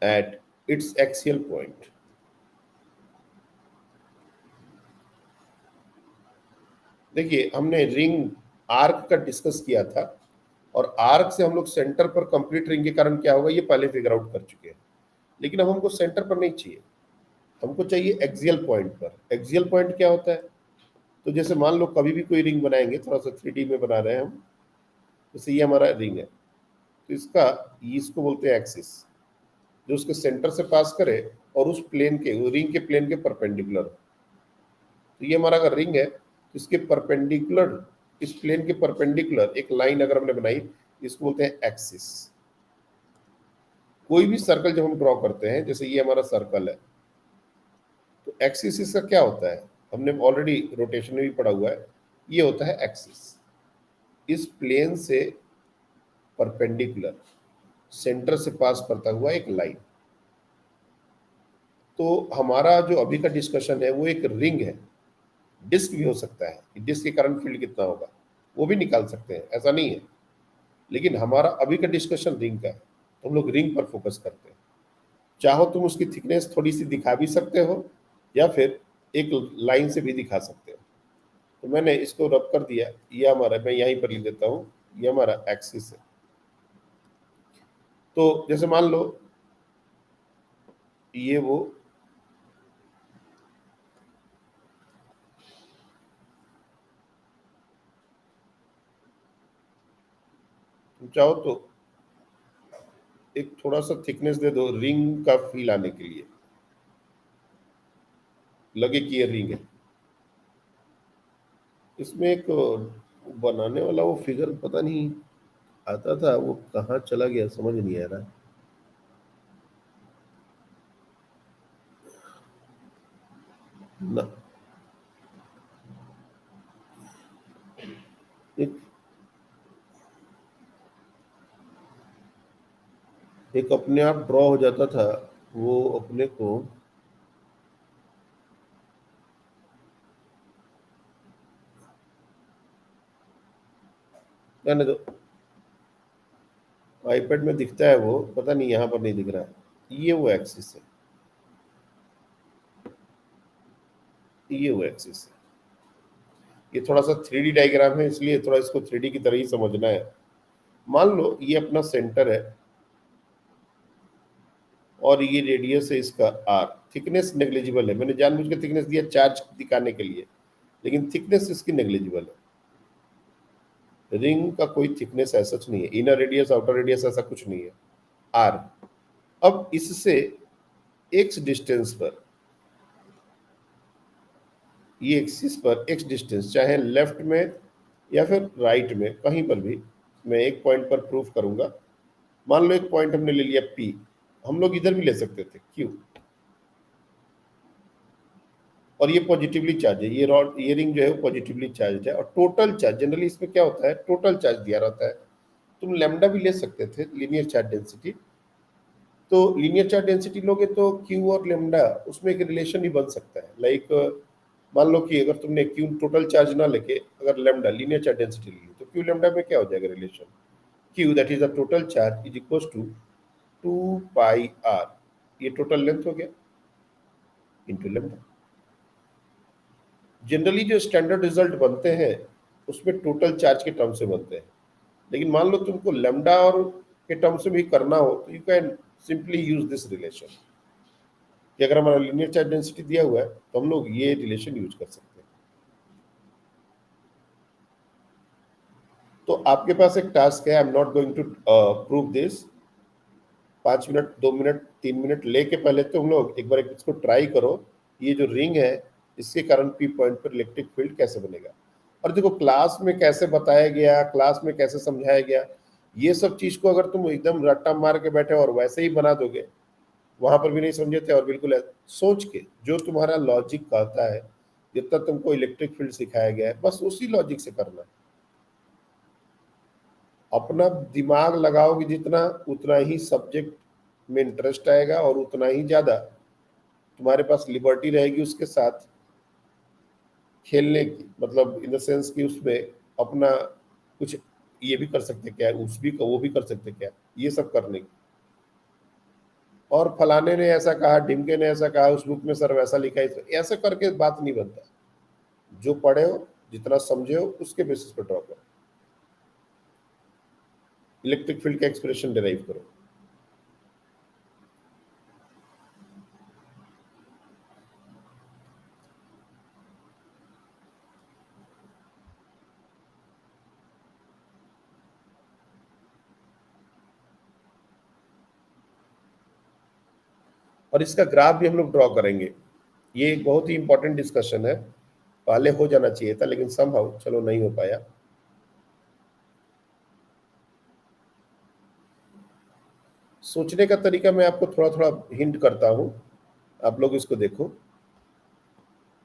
at its axial point। देखिए हमने रिंग आर्क का डिस्कस किया था, और आर्क से हम लोग सेंटर पर कंप्लीट रिंग के कारण क्या होगा ये पहले फिगर आउट कर चुके हैं। लेकिन अब हमको सेंटर पर नहीं चाहिए, हमको चाहिए एक्सियल पॉइंट पर। एक्सियल पॉइंट क्या होता है, तो जैसे मान लो कभी भी कोई रिंग बनाएंगे, थोड़ा सा 3D में बना रहे हैं हम, जैसे ये हमारा रिंग है, तो इसको बोलते हैं एक्सिस, जो उसके सेंटर से पास करे और उस प्लेन के, रिंग के प्लेन के परपेंडिकुलर। तो ये हमारा अगर रिंग है तो इसके परपेंडिकुलर, इस प्लेन के परपेंडिकुलर एक लाइन अगर हमने बनाई, इसको बोलते हैं एक्सिस। कोई भी सर्कल जब हम ड्रॉ करते हैं, जैसे ये हमारा सर्कल है, तो एक्सिस इसका क्या होता है, हमने ऑलरेडी रोटेशन में भी पढ़ा हुआ है, ये होता है एक्सिस, इस प्लेन से परपेंडिकुलर सेंटर से पास करता हुआ एक लाइन। तो हमारा जो अभी का डिस्कशन है वो एक रिंग है, डिस्क भी हो सकता है, डिस्क के कारण फील्ड कितना होगा वो भी निकाल सकते हैं, ऐसा नहीं है। लेकिन हमारा अभी का डिस्कशन रिंग का है, तो हम लोग रिंग पर फोकस करते हैं। चाहो तुम उसकी थिकनेस थोड़ी सी दिखा भी सकते हो, या फिर एक लाइन से भी दिखा सकते हो। तो मैंने इसको रब कर दिया, ये हमारा, मैं यहीं पर लिख देता हूँ, ये हमारा एक्सिस है। तो जैसे मान लो ये वो तुम चाहो तो एक थोड़ा सा थिकनेस दे दो रिंग का फील आने के लिए, लगे कि ये रिंग है। इसमें एक बनाने वाला वो फिगर पता नहीं आता था, वो कहाँ चला गया समझ नहीं आ रहा। ना, एक एक अपने आप ड्रॉ हो जाता था, वो अपने को रहने दो। आईपैड में दिखता है वो, पता नहीं यहाँ पर नहीं दिख रहा है। ये वो एक्सिस है, ये वो एक्सिस है। ये थोड़ा सा 3D डायग्राम है, इसलिए थोड़ा इसको 3D की तरह ही समझना है। मान लो ये अपना सेंटर है और ये रेडियस है इसका आर। थिकनेस नेग्लिजिबल है, मैंने जानबूझ के थिकनेस दिया चार्ज दिखाने के लिए, लेकिन थिकनेस इसकी नेग्लिजिबल है। रिंग का कोई थिकनेस ऐसा नहीं है, इनर रेडियस आउटर रेडियस ऐसा कुछ नहीं है, आर। अब इससे एक्स डिस्टेंस पर, ये एक्सिस पर एक्स डिस्टेंस, चाहे लेफ्ट में या फिर राइट में कहीं पर भी मैं एक पॉइंट पर प्रूफ करूंगा। मान लो एक पॉइंट हमने ले लिया P, हम लोग इधर भी ले सकते थे Q, और ये पॉजिटिवली चार्ज है, ये रॉड ये रिंग जो है वो पॉजिटिवली चार्ज है। और टोटल चार्ज जनरली इसमें क्या होता है, टोटल चार्ज दिया रहता है। तुम लैम्डा भी ले सकते थे, लीनियर चार्ज डेंसिटी। तो लीनियर चार्ज डेंसिटी लोगे तो क्यू और लेमडा उसमें एक रिलेशन ही बन सकता है। लाइक मान लो कि अगर तुमने क्यू टोटल चार्ज ना लेके अगर लेमडा लीनियर चार्ज डेंसिटी ली तो क्यू लेमडा में क्या हो जाएगा relation, q that is the total charge is equal to 2 pi r, ये टोटल लेंथ हो गया इंटू लेमडा। जनरली जो स्टैंडर्ड रिजल्ट बनते हैं उसमें टोटल चार्ज के टर्म से बनते हैं, लेकिन मान लो तुमको लेमडा और के टर्म से भी करना हो तो you can simply use this relation, कि अगर हमारा लीनियर चार्ज डेंसिटी दिया हुआ है तो हम लोग ये रिलेशन यूज कर सकते हैं। तो आपके पास एक टास्क है, I am not going to prove this. 5 minute 2 minute 3 minute लेके पहले तो हम लोग एक बार इसको ट्राई करो, ये जो रिंग है इसके कारण पी पॉइंट पर इलेक्ट्रिक फील्ड कैसे बनेगा। और देखो क्लास में कैसे बताया गया, क्लास में कैसे समझाया गया, ये सब चीज को अगर तुम एकदम रट्टा मार के बैठे और वैसे ही बना दोगे, वहां पर भी नहीं समझे थे और बिल्कुल सोच के जो तुम्हारा लॉजिक कहता है, जितना तुमको इलेक्ट्रिक फील्ड सिखाया गया है बस उसी लॉजिक से करना है। अपना दिमाग लगाओगे जितना उतना ही सब्जेक्ट में इंटरेस्ट आएगा और उतना ही ज्यादा तुम्हारे पास लिबर्टी रहेगी उसके साथ खेलने की, मतलब इन द सेंस कि उसमें अपना कुछ ये भी कर सकते क्या, उस भी वो भी कर सकते क्या, ये सब करने की। और फलाने ने ऐसा कहा, ढिमके ने ऐसा कहा, उस बुक में सर वैसा लिखा है, ऐसा करके बात नहीं बनता। जो पढ़े हो जितना समझे हो उसके बेसिस पर ड्रॉ करो, इलेक्ट्रिक फील्ड का एक्सप्रेशन डिराइव करो। और इसका ग्राफ भी हम लोग ड्रॉ करेंगे। ये एक बहुत ही इंपॉर्टेंट डिस्कशन है, पहले हो जाना चाहिए था लेकिन समहाउ चलो नहीं हो पाया। सोचने का तरीका मैं आपको थोड़ा थोड़ा हिंट करता हूं, आप लोग इसको देखो।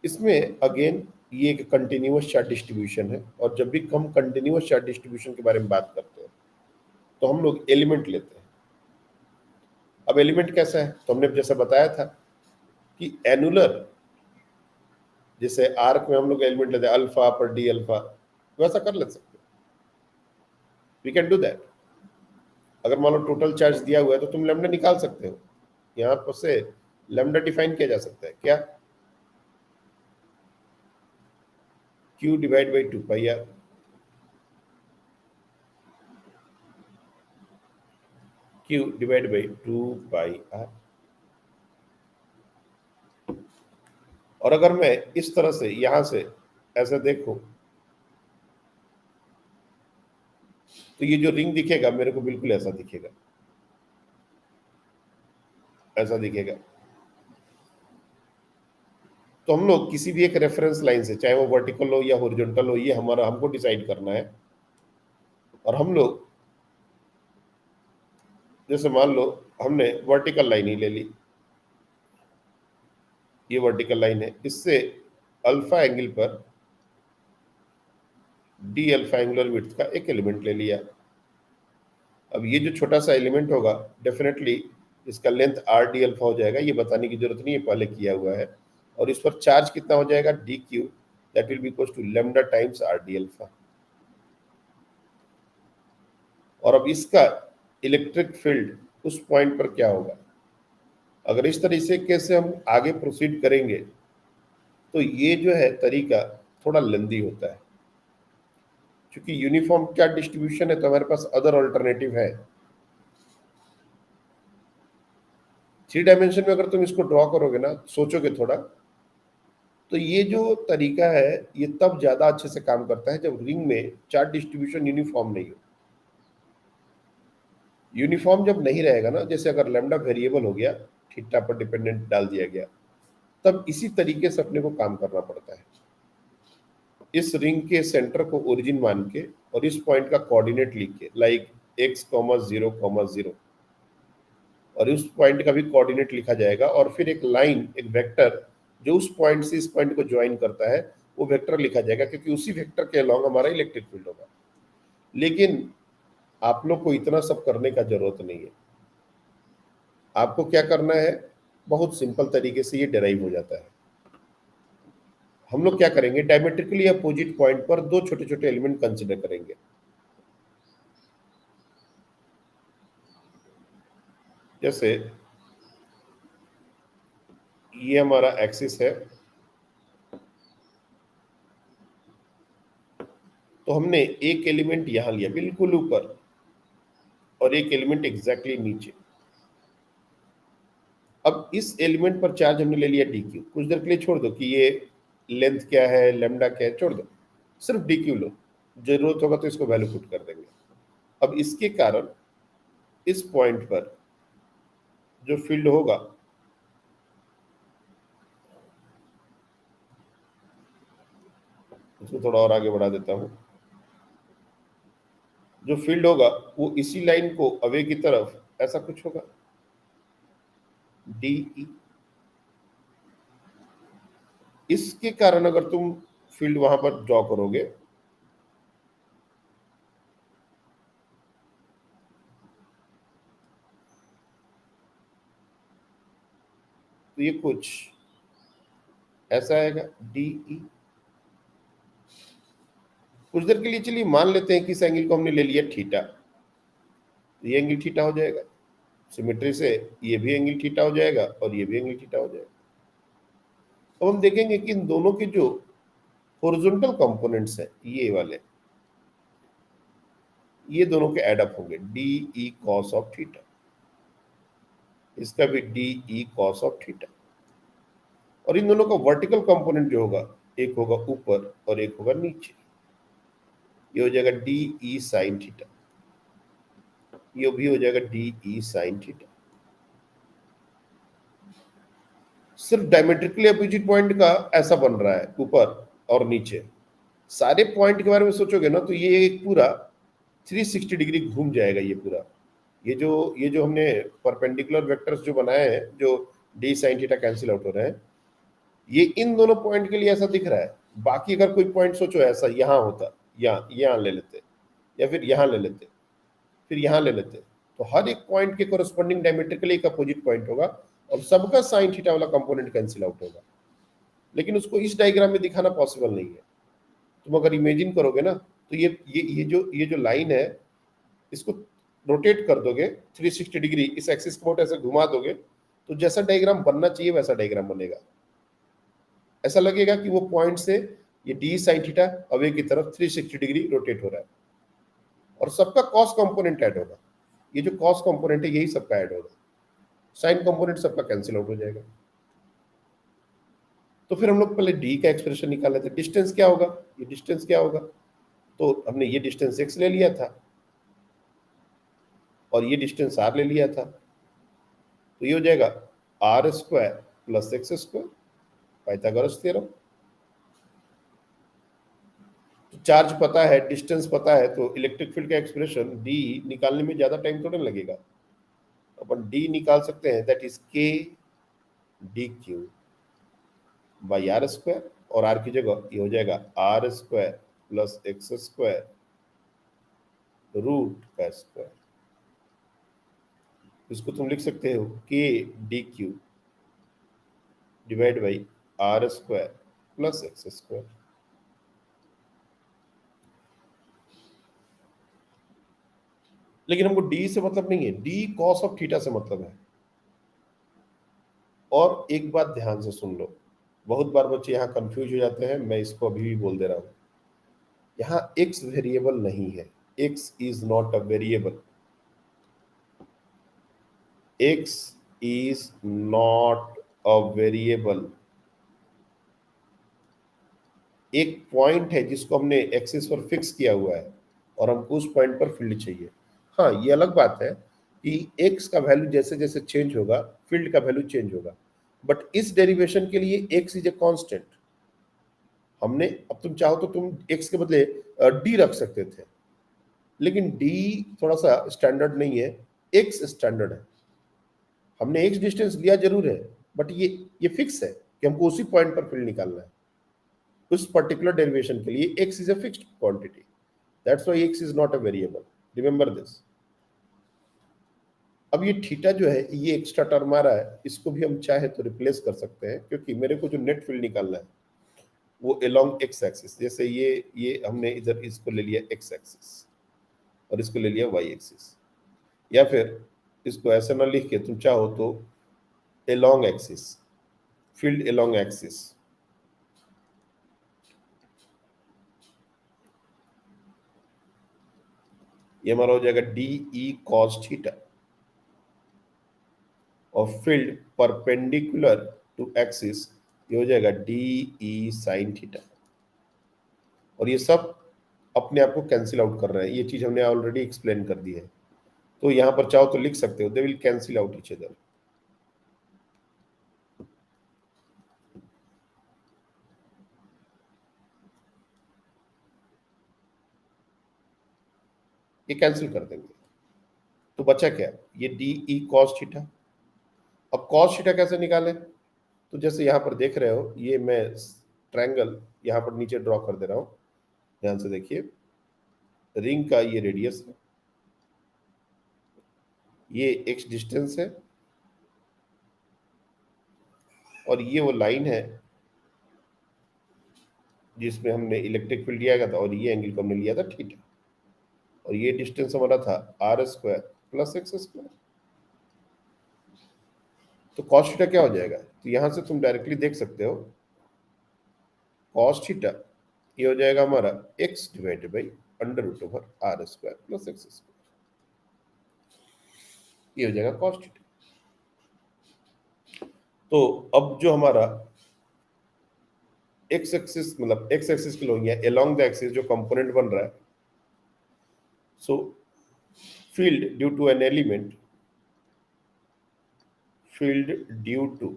इसमें अगेन ये एक कंटिन्यूअस चार्ज डिस्ट्रीब्यूशन है, और जब भी हम कंटिन्यूअस चार्ज डिस्ट्रीब्यूशन के बारे में बात करते हैं तो हम लोग एलिमेंट लेते हैं। अब एलिमेंट कैसा है, तो हमने जैसा बताया था कि एनुलर, जैसे आर्क में हम लोग एलिमेंट लेते हैं अल्फा पर डी अल्फा, वैसा कर ले सकते हैं, वी कैन डू दैट। अगर मान लो टोटल चार्ज दिया हुआ है तो तुम लेमडा निकाल सकते हो, यहाँ पर से लेमडा डिफाइन किया जा सकता है क्या, Q divide by 2 pi r, Q divide by 2 pi r। और अगर मैं इस तरह से यहां से ऐसे देखो तो ये जो रिंग दिखेगा मेरे को बिल्कुल ऐसा दिखेगा, ऐसा दिखेगा। तो हम लोग किसी भी एक रेफरेंस लाइन से, चाहे वो वर्टिकल हो या हॉरिजॉन्टल हो, ये हमारा हमको डिसाइड करना है। और हम लोग जैसे मान लो हमने वर्टिकल लाइन ही ले ली, ये वर्टिकल लाइन है, इससे अल्फा एंगल पर डी अल्फा एंगुलर विड्थ का एक एलिमेंट ले लिया। अब ये जो छोटा सा एलिमेंट होगा डेफिनेटली इसका लेंथ आर डी अल्फा हो जाएगा, ये बताने की जरूरत नहीं है, पहले किया हुआ है। और इस पर चार्ज कितना हो जाएगा, d q, that will be equal to lambda times r d alpha. और अब इसका इलेक्ट्रिक फील्ड उस पॉइंट पर क्या होगा, अगर इस तरीके से हम आगे प्रोसीड करेंगे तो ये जो है तरीका थोड़ा लेंदी होता है, क्योंकि यूनिफॉर्म चार्ज डिस्ट्रीब्यूशन है तो हमारे पास अदर ऑल्टरनेटिव है। 3 डायमेंशन में अगर तुम इसको ड्रॉ करोगे ना, सोचोगे थोड़ा, तो ये जो तरीका है ये तब ज्यादा अच्छे से काम करता है जब रिंग में चार्ज डिस्ट्रीब्यूशन यूनिफॉर्म नहीं हो। यूनिफॉर्म जब नहीं रहेगा ना, जैसे अगर लैम्डा वेरिएबल हो गया, थीटा पर डिपेंडेंट डाल दिया गया, तब इसी तरीके से अपने को काम करना पड़ता है। इस रिंग के सेंटर को ओरिजिन मान के और इस पॉइंट का कोऑर्डिनेट लिख के, लाइक x,0,0 और उस पॉइंट का भी कोऑर्डिनेट लिखा जाएगा, और फिर एक लाइन, एक वेक्टर जो उस पॉइंट से इस पॉइंट को ज्वाइन करता है, वो वेक्टर लिखा जाएगा, क्योंकि उसी वेक्टर के अलॉन्ग हमारा इलेक्ट्रिक फील्ड होगा। लेकिन आप लोग को इतना सब करने का जरूरत नहीं है। आपको क्या करना है, बहुत सिंपल तरीके से ये डिराइव हो जाता है। हम लोग क्या करेंगे, डायमेट्रिकली अपोजिट पॉइंट पर दो छोटे छोटे एलिमेंट कंसिडर करेंगे। जैसे ये हमारा एक्सिस है, तो हमने एक एलिमेंट यहां लिया बिल्कुल ऊपर और एक एलिमेंट एग्जैक्टली नीचे। अब इस एलिमेंट पर चार्ज हमने ले लिया डी क्यू। कुछ देर के लिए छोड़ दो कि ये लेंथ क्या है, लेमडा क्या है, छोड़ दो, सिर्फ डी क्यू लो। जरूरत होगा तो इसको वैल्यू पुट कर देंगे। अब इसके कारण इस पॉइंट पर जो फील्ड होगा, इसको थोड़ा और आगे बढ़ा देता हूं, जो फील्ड होगा वो इसी लाइन को अवे की तरफ ऐसा कुछ होगा, डी ई। इसके कारण अगर तुम फील्ड वहां पर ड्रॉ करोगे, तो ये कुछ ऐसा आएगा, डी ई। कुछ देर के लिए चलिए मान लेते हैं कि इस एंगल को हमने ले लिया थीटा, तो ये एंगल थीटा हो जाएगा। सिमेट्री से ये भी एंगल थीटा हो जाएगा और ये भी एंगल थीटा हो जाएगा। तो हम देखेंगे कि इन दोनों के जो हॉरिजॉन्टल कंपोनेंट्स हैं, ये वाले, ये दोनों के एड अप होंगे, D E cos of theta. इसका भी D E cos of theta. और इन दोनों का वर्टिकल कंपोनेंट जो होगा, एक होगा ऊपर और एक होगा नीचे। ये हो जाएगा डी ई साइन थीटा, ये भी हो जाएगा डी ई साइन थीटा। सिर्फ डायमेट्रिकली अपोजिट पॉइंट का ऐसा बन रहा है, ऊपर और नीचे। सारे पॉइंट के बारे में सोचोगे ना, तो ये एक पूरा 360 डिग्री घूम जाएगा। ये पूरा ये जो हमने परपेंडिकुलर वेक्टर्स जो बनाए हैं, जो D sine theta cancel out हो रहे हैं, ये इन दोनों पॉइंट के लिए ऐसा दिख रहा है। बाकी अगर कोई पॉइंट सोचो ऐसा यहाँ होता, यहाँ ले लेते, या फिर यहाँ ले लेते, फिर यहाँ ले लेते, तो हर एक पॉइंट के कोरस्पॉन्डिंग डायमेट्रिकली एक अपोजिट पॉइंट होगा और सबका साइन थीटा वाला कंपोनेंट कैंसिल आउट होगा। लेकिन उसको इस डायग्राम में दिखाना पॉसिबल नहीं है। तुम अगर इमेजिन करोगे ना, तो ये जो लाइन है, इसको रोटेट कर दोगे 360 डिग्री, इस एक्सिस को ऐसे घुमा दोगे, तो जैसा डायग्राम बनना चाहिए वैसा डायग्राम बनेगा। ऐसा लगेगा कि वो पॉइंट से ये डी साइन थीटा अवे की तरफ 360 डिग्री रोटेट हो रहा है, और सबका कॉस कंपोनेंट ऐड होगा। ये जो कॉस कंपोनेंट है यही सबका ऐड होगा, साइन कंपोनेंट सबका कैंसिल आउट हो जाएगा। तो फिर हम लोग पहले डी का एक्सप्रेशन निकाल लेते हैं। डिस्टेंस क्या होगा, ये डिस्टेंस क्या होगा, तो हमने ये डिस्टेंस x ले लिया था और ये डिस्टेंस r ले लिया था, तो ये हो जाएगा r square plus x square, Pythagoras theorem. तो चार्ज पता है, डिस्टेंस पता है, तो इलेक्ट्रिक फील्ड का एक्सप्रेशन डी निकालने में ज्यादा टाइम थोड़ा लगेगा। अपन डी निकाल सकते हैं, that is k d q by r square, और आर की जगह ये हो जाएगा r square plus x square root का स्क्वायर। इसको तुम लिख सकते हो k d q divide by r square plus x square. लेकिन हमको डी से मतलब नहीं है, डी कॉस ऑफ थीटा से मतलब है। और एक बात ध्यान से सुन लो, बहुत बार बच्चे यहाँ कंफ्यूज हो जाते हैं, मैं इसको अभी भी बोल दे रहा हूँ। यहाँ x वेरिएबल नहीं है, x is not a variable, x is not a variable. एक पॉइंट है जिसको हमने एक्सिस पर फिक्स किया हुआ है और हमको उस पॉइंट पर फील्ड चाहिए। हाँ, ये अलग बात है कि x का वैल्यू जैसे जैसे चेंज होगा, फील्ड का वैल्यू चेंज होगा, बट इस डेरिवेशन के लिए x इज ए कांस्टेंट। हमने, अब तुम चाहो तो तुम x के बदले d रख सकते थे, लेकिन d थोड़ा सा स्टैंडर्ड नहीं है, x स्टैंडर्ड है। हमने x डिस्टेंस लिया जरूर है, बट ये फिक्स है कि हमको उसी पॉइंट पर फील्ड निकालना है। उस पर्टिकुलर डेरिवेशन के लिए x is a fixed quantity, that's why x is not a variable, remember this. अब ये थीटा जो है, ये एक्स्ट्रा टर्म आ रहा है, इसको भी हम चाहे तो रिप्लेस कर सकते हैं, क्योंकि मेरे को जो नेट फील्ड निकालना है वो अलोंग एक्स एक्सिस, जैसे ये हमने इधर इसको ले लिया एक्स एक्सिस और इसको ले लिया वाई एक्सिस, या फिर इसको ऐसे ना लिख के तुम चाहो तो along axis, field along axis, ये हमारा हो जाएगा डी ई कॉस थीटा, और फील्ड परपेंडिकुलर टू एक्सिस ये हो जाएगा डी ई साइन थीटा। और ये सब अपने आप को कैंसिल आउट कर रहे हैं, ये चीज हमने ऑलरेडी एक्सप्लेन कर दी है, तो यहां पर चाहो तो लिख सकते हो, they will cancel out each other. ये कैंसिल कर देंगे, तो बचा क्या, ये डी ई कॉस थीटा। अब कॉस थीटा कैसे निकालें, तो जैसे यहाँ पर देख रहे हो, ये मैं ट्रायंगल यहाँ पर नीचे ड्रॉ कर दे रहा हूँ, ध्यान से देखिए, रिंग का ये रेडियस है, ये एक्स डिस्टेंस है, और ये वो लाइन है जिसमें हमने इलेक्ट्रिक फील्ड लिया गया था, और ये एंगल को हमने लिया था थीटा, और ये डिस्टेंस हमारा था r square plus x square. तो कॉस थीटा क्या हो जाएगा, तो यहां से तुम डायरेक्टली देख सकते हो, कॉस थीटा ये हो जाएगा हमारा x divided by under root over r square plus x square, ये हो जाएगा कॉस थीटा। तो अब जो हमारा एक्स एक्सिस, मतलब एक्स एक्सिस की लोइंग है, अलोंग द एक्सिस जो कंपोनेंट बन रहा है, so field due to an element, field due to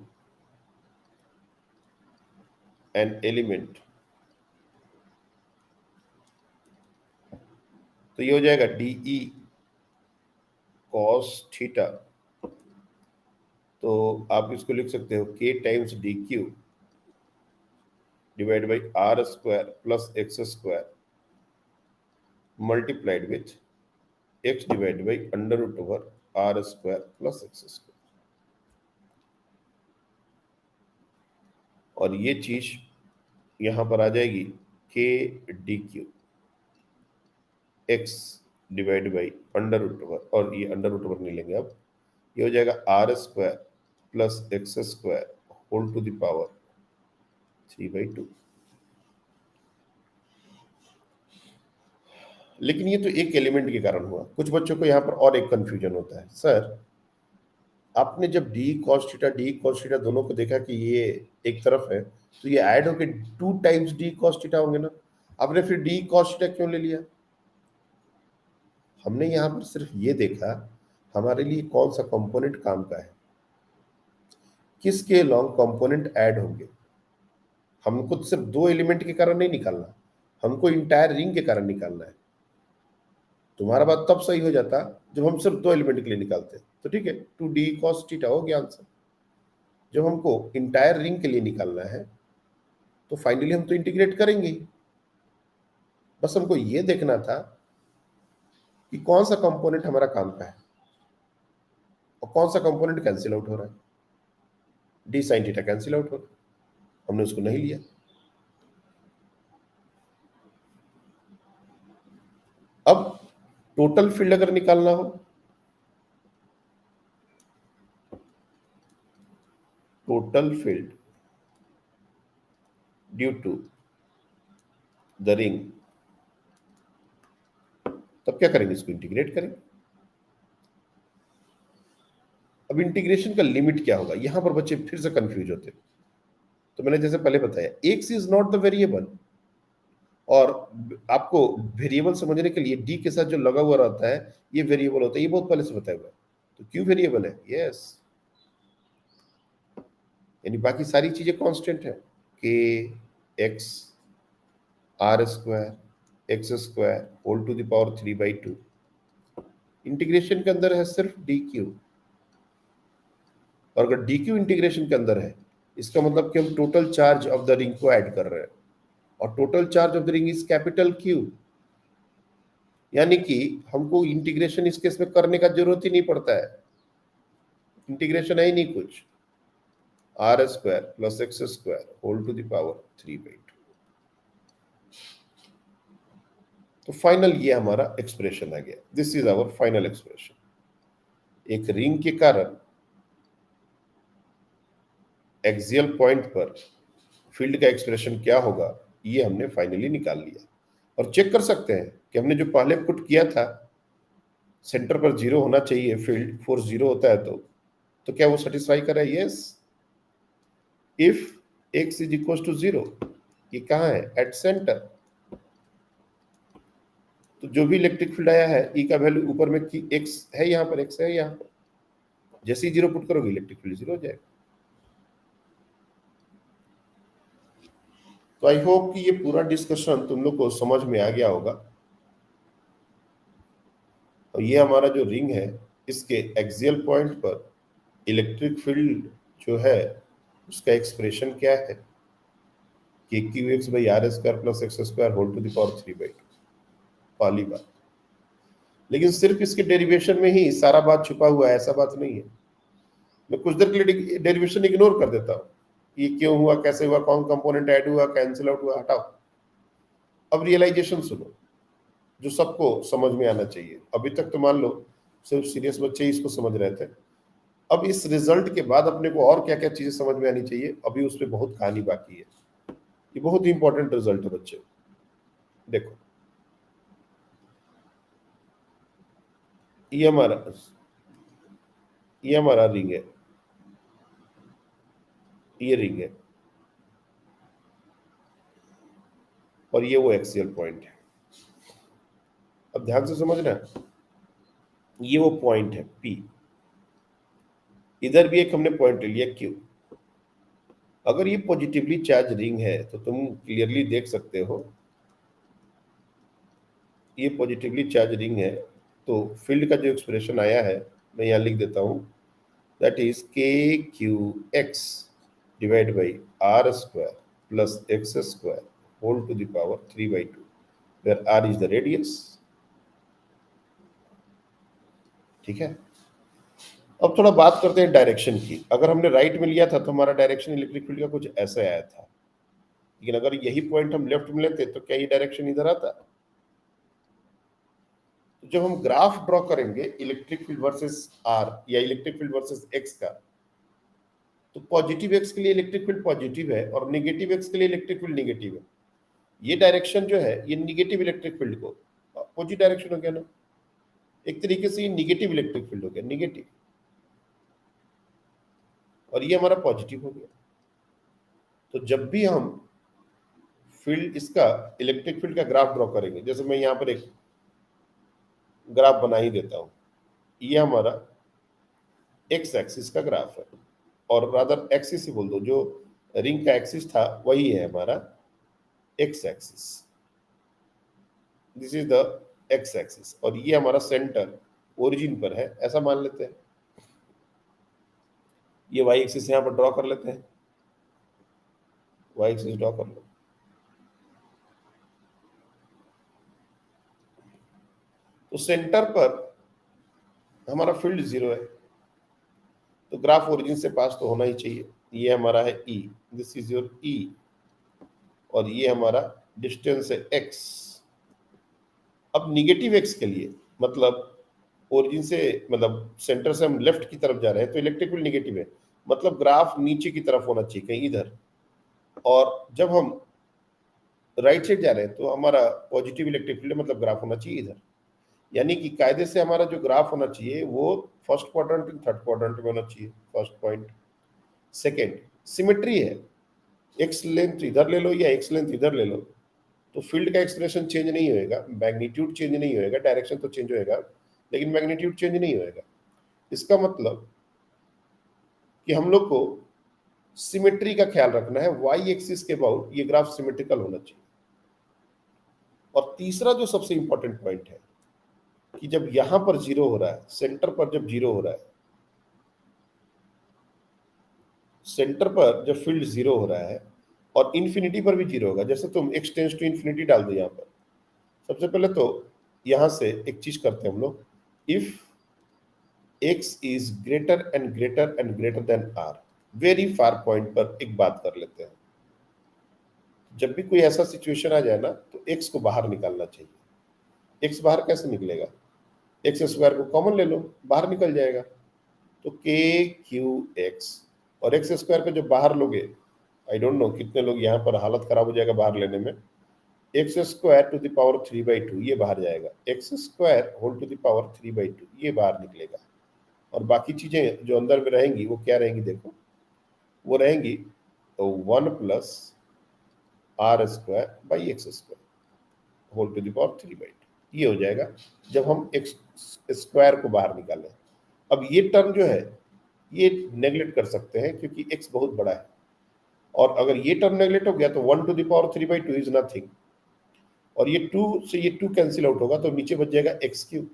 an element, तो ये हो जाएगा डीई कॉस थीटा, तो आप इसको लिख सकते हो k times d q divide by r square plus x square multiplied with x divide by under root over r square plus x square. और ये चीज यहां पर आ जाएगी k d q x divide by under root over, और ये under root over नहीं लेंगे अब, ये हो जाएगा r square plus x square whole to the power 3/2। लेकिन ये तो एक एलिमेंट के कारण हुआ, कुछ बच्चों को यहाँ पर और एक कंफ्यूजन होता है, सर आपने जब डी कॉस थीटा दोनों को देखा कि ये एक तरफ है, तो ये ऐड होके 2 टाइम्स डी कॉस थीटा होंगे ना, आपने फिर डी कॉस थीटा क्यों ले लिया। हमने यहाँ पर सिर्फ ये देखा हमारे लिए कौन सा कंपोनेंट काम का है, किसके लॉन्ग कंपोनेंट ऐड होंगे। हमको सिर्फ 2 एलिमेंट के कारण नहीं निकालना, हमको इंटायर रिंग के कारण निकालना है। तुम्हारा बात तब सही हो जाता जब हम सिर्फ 2 एलिमेंट के लिए निकालते, तो ठीक है 2d cos थीटा हो गया आंसर। जब हमको इंटायर रिंग के लिए निकालना है तो फाइनली हम तो इंटीग्रेट करेंगे ही, बस हमको ये देखना था कि कौन सा कंपोनेंट हमारा काम का है और कौन सा कंपोनेंट कैंसिल आउट हो रहा है। D sine theta cancel out हो रहा है, हमने उसको नहीं लिया। अब टोटल फील्ड अगर निकालना हो, total field due to the ring, तब क्या करेंगे, इसको इंटीग्रेट करेंगे। अब इंटीग्रेशन का लिमिट क्या होगा, यहां पर बच्चे फिर से कंफ्यूज होते हैं। तो मैंने जैसे पहले बताया, x is not the variable, और आपको वेरिएबल समझने के लिए डी के साथ जो लगा हुआ रहता है ये वेरिएबल होता है, ये बहुत पहले से बताया हुआ है। तो क्यू वेरिएबल है, यस, यानी बाकी सारी चीजें कांस्टेंट है, k x r square x square whole to the power 3/2। Integration के अंदर है सिर्फ डी क्यू, और अगर डी क्यू इंटीग्रेशन के अंदर है इसका मतलब कि हम total charge of the ring को ऐड कर रहे हैं, और total charge of the ring is capital Q, यानी कि हमको इंटीग्रेशन इस केस में करने का जरूरत ही नहीं पड़ता है, इंटीग्रेशन है ही नहीं कुछ। R square plus x square whole to the power 3/2। तो फाइनल ये हमारा एक्सप्रेशन आ गया, this is our final expression. एक रिंग के कारण एक्सियल पॉइंट पर फील्ड का एक्सप्रेशन क्या होगा ये हमने फाइनली निकाल लिया। और चेक कर सकते हैं कि हमने जो पहले पुट किया था सेंटर पर 0 होना चाहिए, फील्ड फोर्स 0 होता है तो क्या वो सेटिस्फाई कर रहा है? Yes. If x is equal to 0, ये कहाँ है? At centre. तो जो भी इलेक्ट्रिक फील्ड आया है E का वैल्यू ऊपर में कि x है, यहाँ पर x है, यहाँ पर जैसे ही 0 पुट करोगे इलेक्ट्रिक फील्ड 0 हो जाएगा। तो आई होप कि ये पूरा डिस्कशन तुम लोग को समझ में आ गया होगा। और ये हमारा जो रिंग है इसके एक्सियल पॉइंट पर इलेक्ट्रिक फील्ड जो है उसका एक्सप्रेशन क्या है कि QX/R² plus x² whole to the power 3/2। पहली बात, लेकिन सिर्फ इसके डेरिवेशन में ही सारा बात छुपा हुआ है, ऐसा बात नहीं है। मैं कुछ देर के लिए डेरिवेशन इग्नोर कर देता हूँ, ये क्यों हुआ, कैसे हुआ, कौन कंपोनेंट ऐड हुआ, कैंसिल आउट हुआ, हटाओ। अब रियलाइजेशन सुनो जो सबको समझ में आना चाहिए। अभी तक तो मान लो सिर्फ सीरियस बच्चे ही इसको समझ रहे थे, अब इस रिजल्ट के बाद अपने को और क्या क्या चीजें समझ में आनी चाहिए, अभी उस पर बहुत कहानी बाकी है। ये बहुत ही इंपॉर्टेंट रिजल्ट है बच्चे। देखो ये हमारा रिंग है, ये रिंग है, और ये वो एक्सियल पॉइंट है। अब ध्यान से समझना, ये वो पॉइंट है P, इधर भी एक हमने पॉइंट ले लिया Q। अगर ये पॉजिटिवली चार्ज रिंग है तो तुम क्लियरली देख सकते हो ये पॉजिटिवली चार्ज रिंग है, तो फील्ड का जो एक्सप्रेशन आया है मैं यहाँ लिख देता हूँ, that is KQX divide by R² plus x² whole to the power 3/2, where R is the radius. ठीक है, अब थोड़ा बात करते हैं डायरेक्शन की। अगर हमने राइट में लिया था तो हमारा डायरेक्शन इलेक्ट्रिक फील्ड का कुछ ऐसे आया था, लेकिन अगर यही पॉइंट हम लेफ्ट में लेते तो क्या ये डायरेक्शन इधर आता? तो जब हम ग्राफ ड्रॉ करेंगे इलेक्ट्रिक फील्ड वर्सेस आर या इलेक्ट्रिक फील्ड वर्सेस एक्स का, तो पॉजिटिव एक्स के लिए इलेक्ट्रिक फील्ड पॉजिटिव है और नेगेटिव एक्स के लिए इलेक्ट्रिक फील्ड नेगेटिव है। ये डायरेक्शन जो है ये निगेटिव इलेक्ट्रिक फील्ड को अपोजिट डायरेक्शन हो गया ना, एक तरीके से ये निगेटिव इलेक्ट्रिक फील्ड हो गया, निगेटिव, और ये हमारा पॉजिटिव हो गया। तो जब भी हम फील्ड इसका इलेक्ट्रिक फील्ड का ग्राफ ड्रॉ करेंगे, जैसे मैं यहाँ पर एक ग्राफ बना ही देता हूं, ये हमारा एक्स एक्सिस का ग्राफ है, और रादर एक्सिस ही बोल दो, जो रिंग का एक्सिस था वही है हमारा x axis, this is the x axis, और ये हमारा सेंटर ओरिजिन पर है ऐसा मान लेते हैं। ये वाई एक्सिस यहां पर ड्रॉ कर लेते हैं, वाई एक्सिस ड्रॉ कर लो। तो सेंटर पर हमारा फील्ड 0 है, तो ग्राफ ओरिजिन से पास तो होना ही चाहिए। ये हमारा है E, this is your E, और ये हमारा डिस्टेंस है x। अब निगेटिव x के लिए, मतलब ओरिजिन से, मतलब सेंटर से हम लेफ्ट की तरफ जा रहे हैं तो इलेक्ट्रिक फील्ड निगेटिव है, मतलब ग्राफ नीचे की तरफ होना चाहिए कहीं इधर, और जब हम राइट साइड जा रहे हैं तो हमारा पॉजिटिव इलेक्ट्रिक फील्ड, मतलब ग्राफ होना चाहिए इधर। यानी कि कायदे से हमारा जो ग्राफ होना चाहिए वो first quadrant and third quadrant में होना चाहिए, फर्स्ट पॉइंट। सेकेंड, सिमेट्री है, एक्स लेंथ इधर ले लो या एक्स लेंथ इधर ले लो, तो फील्ड का एक्सप्रेशन चेंज नहीं होएगा, मैग्नीट्यूड चेंज नहीं होएगा, डायरेक्शन तो चेंज होएगा लेकिन मैग्नीट्यूड चेंज नहीं होएगा। इसका मतलब कि हम लोग को सिमेट्री का ख्याल रखना है, वाई एक्सिस के अबाउट ये ग्राफ सिमेट्रिकल होना चाहिए। और तीसरा जो सबसे इंपॉर्टेंट पॉइंट है कि जब यहां पर जीरो हो रहा है, सेंटर पर जब जीरो हो रहा है, सेंटर पर जब फील्ड जीरो हो रहा है और इन्फिनिटी पर भी जीरो होगा, जैसे तुम x टेंस टू इन्फिनिटी डाल दो यहां पर। सबसे पहले तो यहां से एक चीज करते हैं हम लोग, if x is greater and greater and greater than r, very far point पर एक बात कर लेते हैं। जब भी कोई ऐसा सिचुएशन आ जाए ना, तो x को बाहर निकालना चाहिए। x बाहर कैसे निकलेगा? एक्स स्क्वायर को कॉमन ले लो, बाहर निकल जाएगा। तो के क्यू एक्स, और एक्स स्क्वायर को जब बाहर लोगे, आई डोंट नो कितने लोग यहाँ पर हालत खराब हो जाएगा बाहर लेने में, x square to the power 3/2 ये बाहर जाएगा, x square whole to the power 3/2 ये बाहर निकलेगा। और बाकी चीजें जो अंदर में रहेंगी वो क्या रहेंगी? देखो, वो रहेंगी 1 + r² / x² whole to the power 3/2 ये हो जाएगा जब हम एक्स स्क्वायर को बाहर निकालें। अब ये टर्म जो है ये नेगलेक्ट कर सकते हैं क्योंकि x बहुत बड़ा है, और अगर ये टर्म नेगलेक्ट हो गया तो 1 ^ 3/2 इज नथिंग, और ये 2 से ये 2 कैंसिल आउट होगा तो नीचे बच जाएगा x³।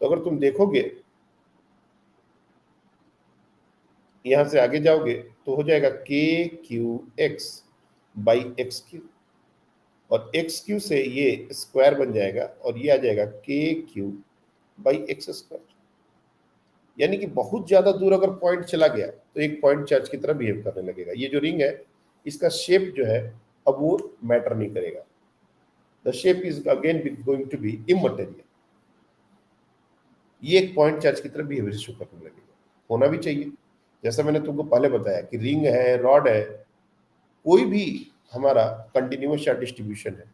तो अगर तुम देखोगे यहां से आगे जाओगे तो हो जाएगा kqx/x³, और x³ से ये स्क्वायर बन जाएगा और ये आ जाएगा kq/x²। यानी कि बहुत ज्यादा दूर अगर पॉइंट चला गया तो एक पॉइंट चार्ज की तरह बिहेव करने लगेगा। ये जो रिंग है इसका शेप जो है अब वो मैटर नहीं करेगा, the shape is again going to be immaterial. ये एक पॉइंट चार्ज की तरह बिहेवियर शो करने लगेगा। होना भी चाहिए, जैसा मैंने तुमको पहले बताया कि रिंग है, रॉड है, कोई भी हमारा कंटिन्यूअस चार्ज डिस्ट्रीब्यूशन है,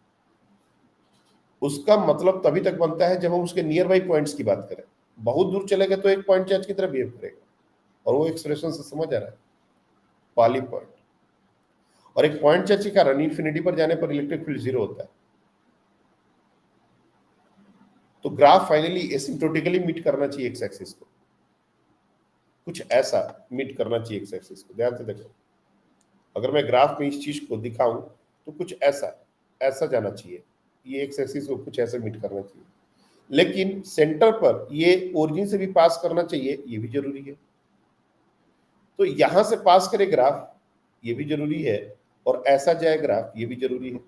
उसका मतलब तभी तक बनता है जब हम उसके नियर बाई पॉइंट्स की बात करें। बहुत दूर चलेगा तो एक पॉइंट चार्ज की तरह बिहेव करेगा, और वो एक्सप्रेशन से समझ आ रहा है, पाली पॉइंट। और एक पॉइंट चार्ज के कारण इन्फिनिटी पर जाने पर इलेक्ट्रिक फील्ड जीरो होता है। तो ग्राफ फाइनली एसिम्प्टोटिकली मीट करना चाहिए एक्स एक्सिस को, कुछ ऐसा मीट करना चाहिए एक्स एक्सिस को। ध्यान से देखो, अगर मैं ग्राफ में इस चीज को दिखाऊं तो कुछ ऐसा ऐसा जाना चाहिए, ये एक्स एक्सिस को कुछ ऐसे मीट करना चाहिए। लेकिन सेंटर पर ये ओरिजिन से भी पास करना चाहिए, ये भी जरूरी है। तो यहां से पास करे ग्राफ, ये भी जरूरी है, और ऐसा जाए ग्राफ, ये भी जरूरी है।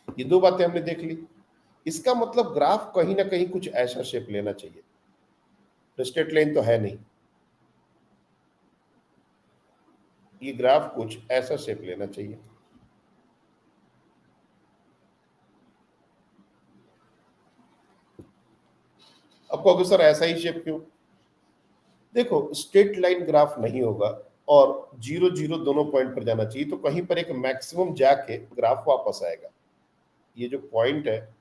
ये दो बातें हमने देख ली। इसका मतलब ग्राफ कहीं ना कहीं कुछ ऐसा शेप लेना चाहिए। स्ट्रेट लाइन तो है नहीं, ये ग्राफ कुछ ऐसा शेप लेना चाहिए। अब कहोगे सर ऐसा ही शेप क्यों? देखो, स्ट्रेट लाइन ग्राफ नहीं होगा और 0 0 दोनों पॉइंट पर जाना चाहिए, तो कहीं पर एक मैक्सिमम जाके ग्राफ वापस आएगा। ये जो पॉइंट है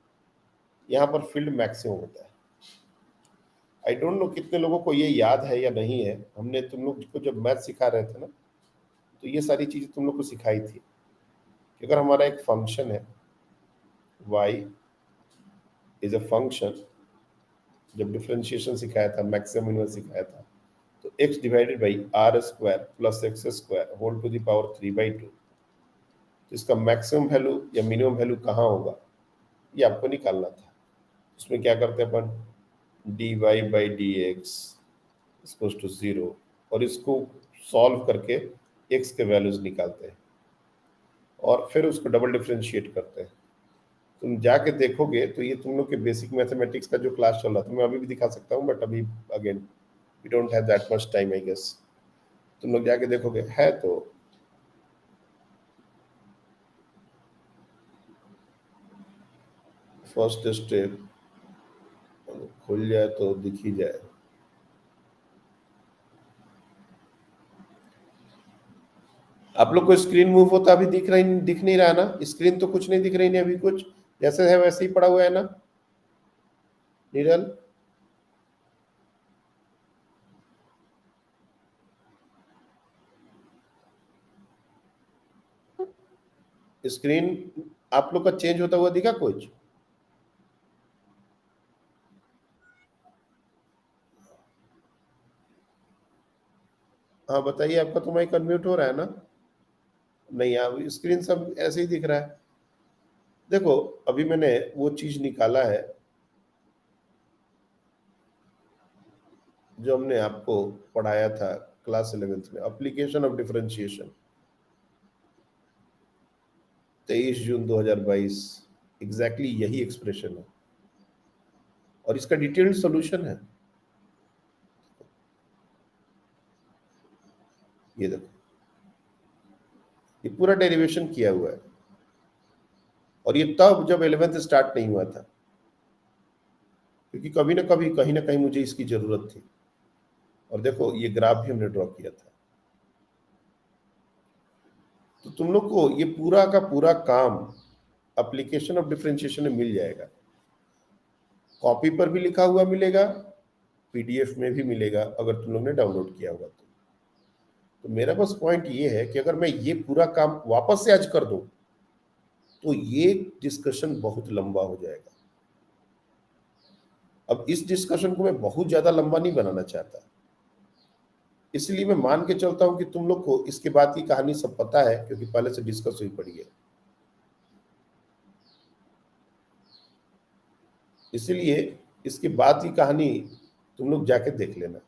यहाँ पर फील्ड मैक्सिमम होता है। आई डोंट नो कितने लोगों को ये याद है या नहीं है। हमने तुम लोग को जब मैथ सिखा रहे थे ना, तो ये सारी चीजें तुम लोग को सिखाई थी कि अगर हमारा एक फंक्शन है y इज अ फंक्शन, जब डिफरेंशिएशन सिखाया था, मैक्सिमम इनवर्स सिखाया था, तो x/r² + x² whole to the power 3/2, तो इसका मैक्सिमम वैल्यू या मिनिमम वैल्यू कहाँ होगा ये आपको निकालना था। इसमें क्या करते हैं अपन, dy/dx इक्वल्स टू 0, और इसको सॉल्व करके x के वैल्यूज निकालते हैं और फिर उसको डबल डिफरेंशिएट करते हैं। तुम जाके देखोगे तो ये तुम लोग के बेसिक मैथमेटिक्स का जो क्लास चल रहा था, मैं अभी भी दिखा सकता हूँ, बट अभी again we don't have that much time I guess. तुम लोग जाके देखोगे है तो फर्स्ट स्टेप खुल जाए तो दिख ही जाए। आप लोग को स्क्रीन मूव होता अभी दिख नहीं रहा ना? स्क्रीन तो कुछ नहीं दिख रही नहीं अभी, कुछ जैसे है वैसे ही पड़ा हुआ है ना नीरल? स्क्रीन आप लोग का चेंज होता हुआ दिखा कुछ? हाँ बताइए, आपका तो माइक अनम्यूट हो रहा है ना? नहीं, अब स्क्रीन सब ऐसे ही दिख रहा है। देखो अभी मैंने वो चीज निकाला है जो हमने आपको पढ़ाया था क्लास 11th में, application of differentiation, 23 June 2022। Exactly यही एक्सप्रेशन है और इसका डिटेल्ड सॉल्यूशन है। ये देखो, ये पूरा डेरिवेशन किया हुआ है और ये तब जब 11th स्टार्ट नहीं हुआ था, क्योंकि कभी ना कभी कहीं ना कहीं मुझे इसकी जरूरत थी। और देखो ये ग्राफ भी हमने ड्रॉ किया था। तो तुम लोग को ये पूरा का पूरा काम एप्लीकेशन ऑफ डिफरेंशिएशन में मिल जाएगा। कॉपी पर भी लिखा हुआ मिलेगा, पीडीएफ में भी मिलेगा अगर तुम लोग ने डाउनलोड किया होगा तो मेरा बस पॉइंट ये है कि अगर मैं ये पूरा काम वापस से आज कर दूं तो ये डिस्कशन बहुत लंबा हो जाएगा। अब इस डिस्कशन को मैं बहुत ज्यादा लंबा नहीं बनाना चाहता, इसलिए मैं मान के चलता हूं कि तुम लोग को इसके बाद की कहानी सब पता है, क्योंकि पहले से डिस्कस हुई पड़ी है। इसलिए इसके बाद की कहानी तुम लोग जाके देख लेना,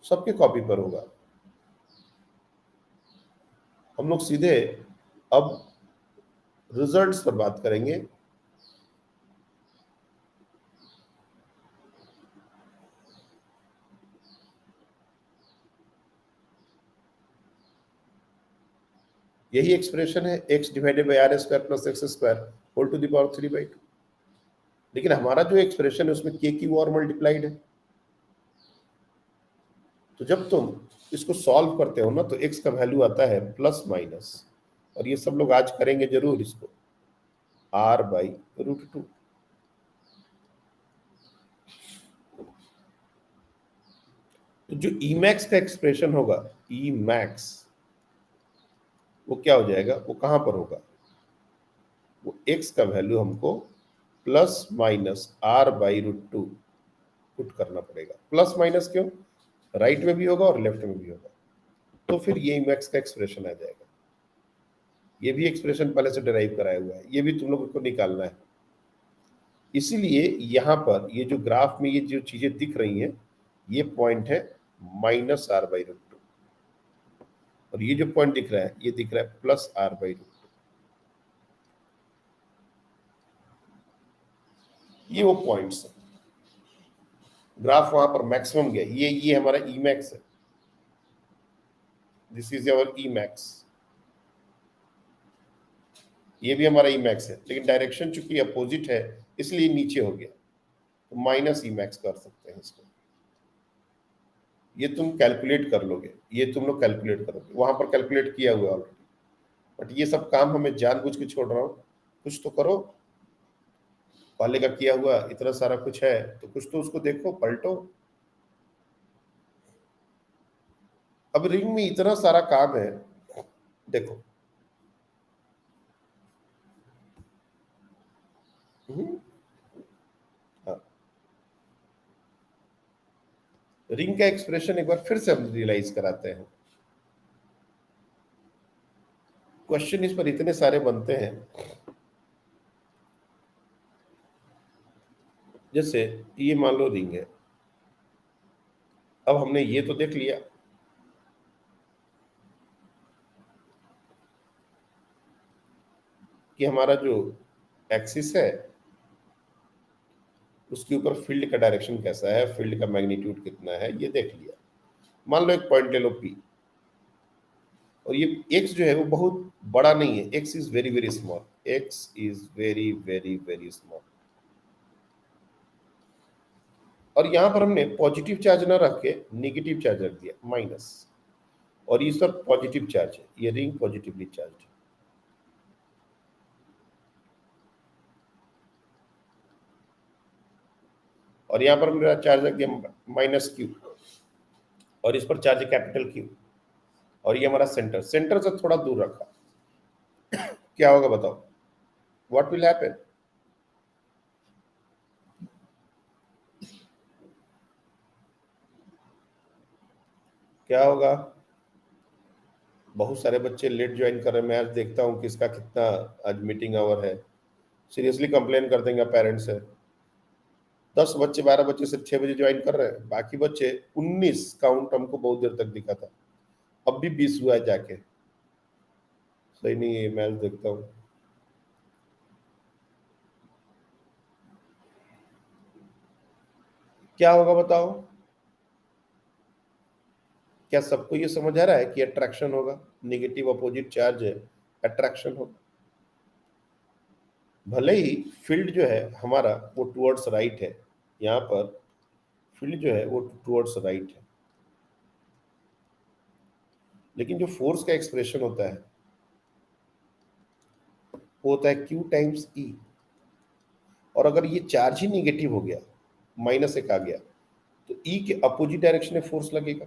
सबके कॉपी पर होगा। हम लोग सीधे अब रिजल्ट्स पर बात करेंगे। यही एक्सप्रेशन है x divided by r square plus x square whole to the power 3/2। लेकिन हमारा जो एक्सप्रेशन है उसमें k क्यू और मल्टीप्लाइड है। तो जब तुम इसको सॉल्व करते हो ना तो x का वैल्यू आता है प्लस माइनस, और ये सब लोग आज करेंगे जरूर इसको, r/√2। तो जो Emax का एक्सप्रेशन होगा, Emax, वो क्या हो जाएगा, वो कहां पर होगा, वो x का वैल्यू हमको प्लस माइनस r/√2 पुट करना पड़ेगा। प्लस माइनस क्यों, राइट में भी होगा और लेफ्ट में भी होगा, तो फिर ये Emax का एक्सप्रेशन आ जाएगा। ये भी एक्सप्रेशन पहले से डिराइव कराया हुआ है, ये भी तुम लोगों को निकालना है। इसीलिए यहां पर ये जो ग्राफ में ये जो चीजें दिख रही हैं, ये पॉइंट है -r/√2, और ये जो पॉइंट दिख रहा है ये दिख रहा है +r/√2। ये वो पॉइंट्स है, ग्राफ वहां पर मैक्सिमम गया, ये हमारा Emax है, दिस इज अवर Emax। ये भी हमारा Emax है, लेकिन डायरेक्शन चूंकि अपोजिट है इसलिए नीचे हो गया, तो माइनस Emax कर सकते हैं इसको। ये तुम कैलकुलेट कर लोगे, ये तुम लोग कैलकुलेट करोगे, वहां पर कैलकुलेट किया हुआ ऑलरेडी, बट ये सब काम हमें जानबूझ के छोड़ रहा हूं, कुछ तो करो। पहले का किया हुआ इतना सारा कुछ है तो कुछ तो उसको देखो, पलटो। अब रिंग में इतना सारा काम है, देखो। हाँ, रिंग का एक्सप्रेशन एक बार फिर से हम रियलाइज कराते हैं। क्वेश्चन इस पर इतने सारे बनते हैं, जैसे ये मान लो रिंग है। अब हमने ये तो देख लिया कि हमारा जो एक्सिस है उसके ऊपर फील्ड का डायरेक्शन कैसा है, फील्ड का मैग्नीट्यूड कितना है, ये देख लिया। मान लो एक पॉइंट ले लो P, और ये x जो है वो बहुत बड़ा नहीं है, x is very very small, x is very very very small. और यहां पर हमने पॉजिटिव चार्ज ना रख के नेगेटिव चार्ज रख दिया, माइनस, और इस पर पॉजिटिव चार्ज है, ये रिंग पॉजिटिवली चार्ज है। और यहां पर मेरा चार्ज रख दिया -Q, और इस पर चार्ज है कैपिटल Q, और ये हमारा सेंटर, सेंटर से थोड़ा दूर रखा, क्या होगा बताओ, व्हाट विल हैपन। क्या होगा, बहुत सारे बच्चे लेट ज्वाइन कर रहे हैं, मैं आज देखता हूँ किसका कितना आज मीटिंग आवर है। सीरियसली कंप्लेन कर देंगे पेरेंट्स से। 10 बच्चे 12 बच्चे सिर्फ 6 बजे ज्वाइन कर रहे हैं, बाकी बच्चे 19 काउंट हमको बहुत देर तक दिखा था, अब भी 20 हुआ है जाके। सही नहीं है, मैच देखता हूँ। क्या होगा बताओ? क्या सबको ये समझ आ रहा है कि अट्रैक्शन होगा? नेगेटिव अपोजिट चार्ज है, अट्रैक्शन होगा। भले ही फील्ड जो है हमारा वो टुवर्ड्स राइट है, यहाँ पर फील्ड जो है वो टुवर्ड्स राइट है, लेकिन जो फोर्स का एक्सप्रेशन होता है वो होता है Q टाइम्स E। और अगर ये चार्ज ही निगेटिव हो गया, -1 आ गया, तो E के अपोजिट डायरेक्शन में फोर्स लगेगा।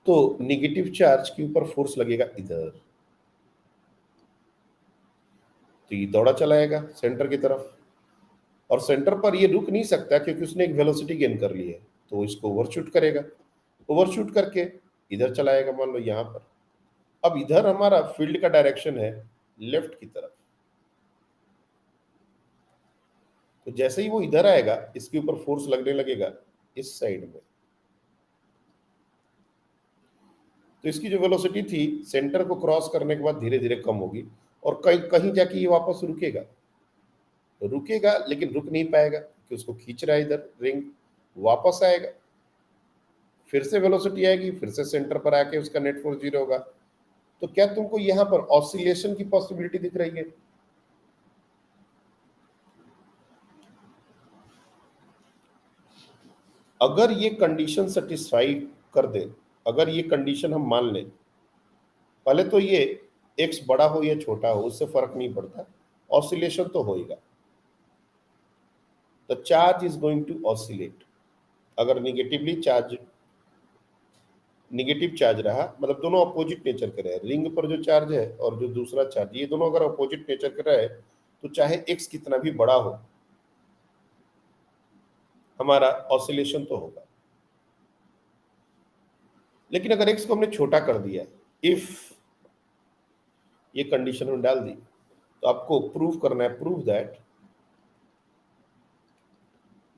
तो निगेटिव चार्ज के ऊपर फोर्स लगेगा इधर, तो ये दौड़ा चलाएगा सेंटर की तरफ, और सेंटर पर ये रुक नहीं सकता क्योंकि उसने एक वेलोसिटी गेन कर ली है, तो इसको ओवरशूट करेगा। ओवरशूट करके इधर चलाएगा, मान लो यहाँ पर। अब इधर हमारा फील्ड का डायरेक्शन है लेफ्ट की तरफ, तो जैसे ही वो इधर आएगा इसके ऊपर फोर्स लगने लगेगा इस साइड में। तो इसकी जो वेलोसिटी थी सेंटर को क्रॉस करने के बाद धीरे धीरे कम होगी, और कहीं कहीं जाके ये वापस रुकेगा। तो रुकेगा लेकिन रुक नहीं पाएगा कि उसको खींच रहा है इधर रिंग, वापस आएगा, फिर से वेलोसिटी आएगी, फिर से सेंटर पर आके उसका नेट फोर्स 0 होगा। तो क्या तुमको यहाँ पर ऑसिलेशन की पॉसिबिलिटी दिख रही है? अगर ये कंडीशन सेटिस्फाई कर दे, अगर ये कंडीशन हम मान लें, पहले तो ये एक्स बड़ा हो या छोटा हो उससे फर्क नहीं पड़ता, ऑसिलेशन तो होएगा। The charge is going to oscillate. अगर निगेटिव चार्ज रहा, मतलब दोनों अपोजिट नेचर के रहे, रिंग पर जो चार्ज है और जो दूसरा चार्ज, ये दोनों अगर अपोजिट नेचर के रहे, तो चाहे एक्स कितना भी बड़ा हो हमारा ऑसिलेशन तो होगा। लेकिन अगर एक्स को हमने छोटा कर दिया, इफ ये कंडीशन में डाल दी, तो आपको प्रूव करना है, prove that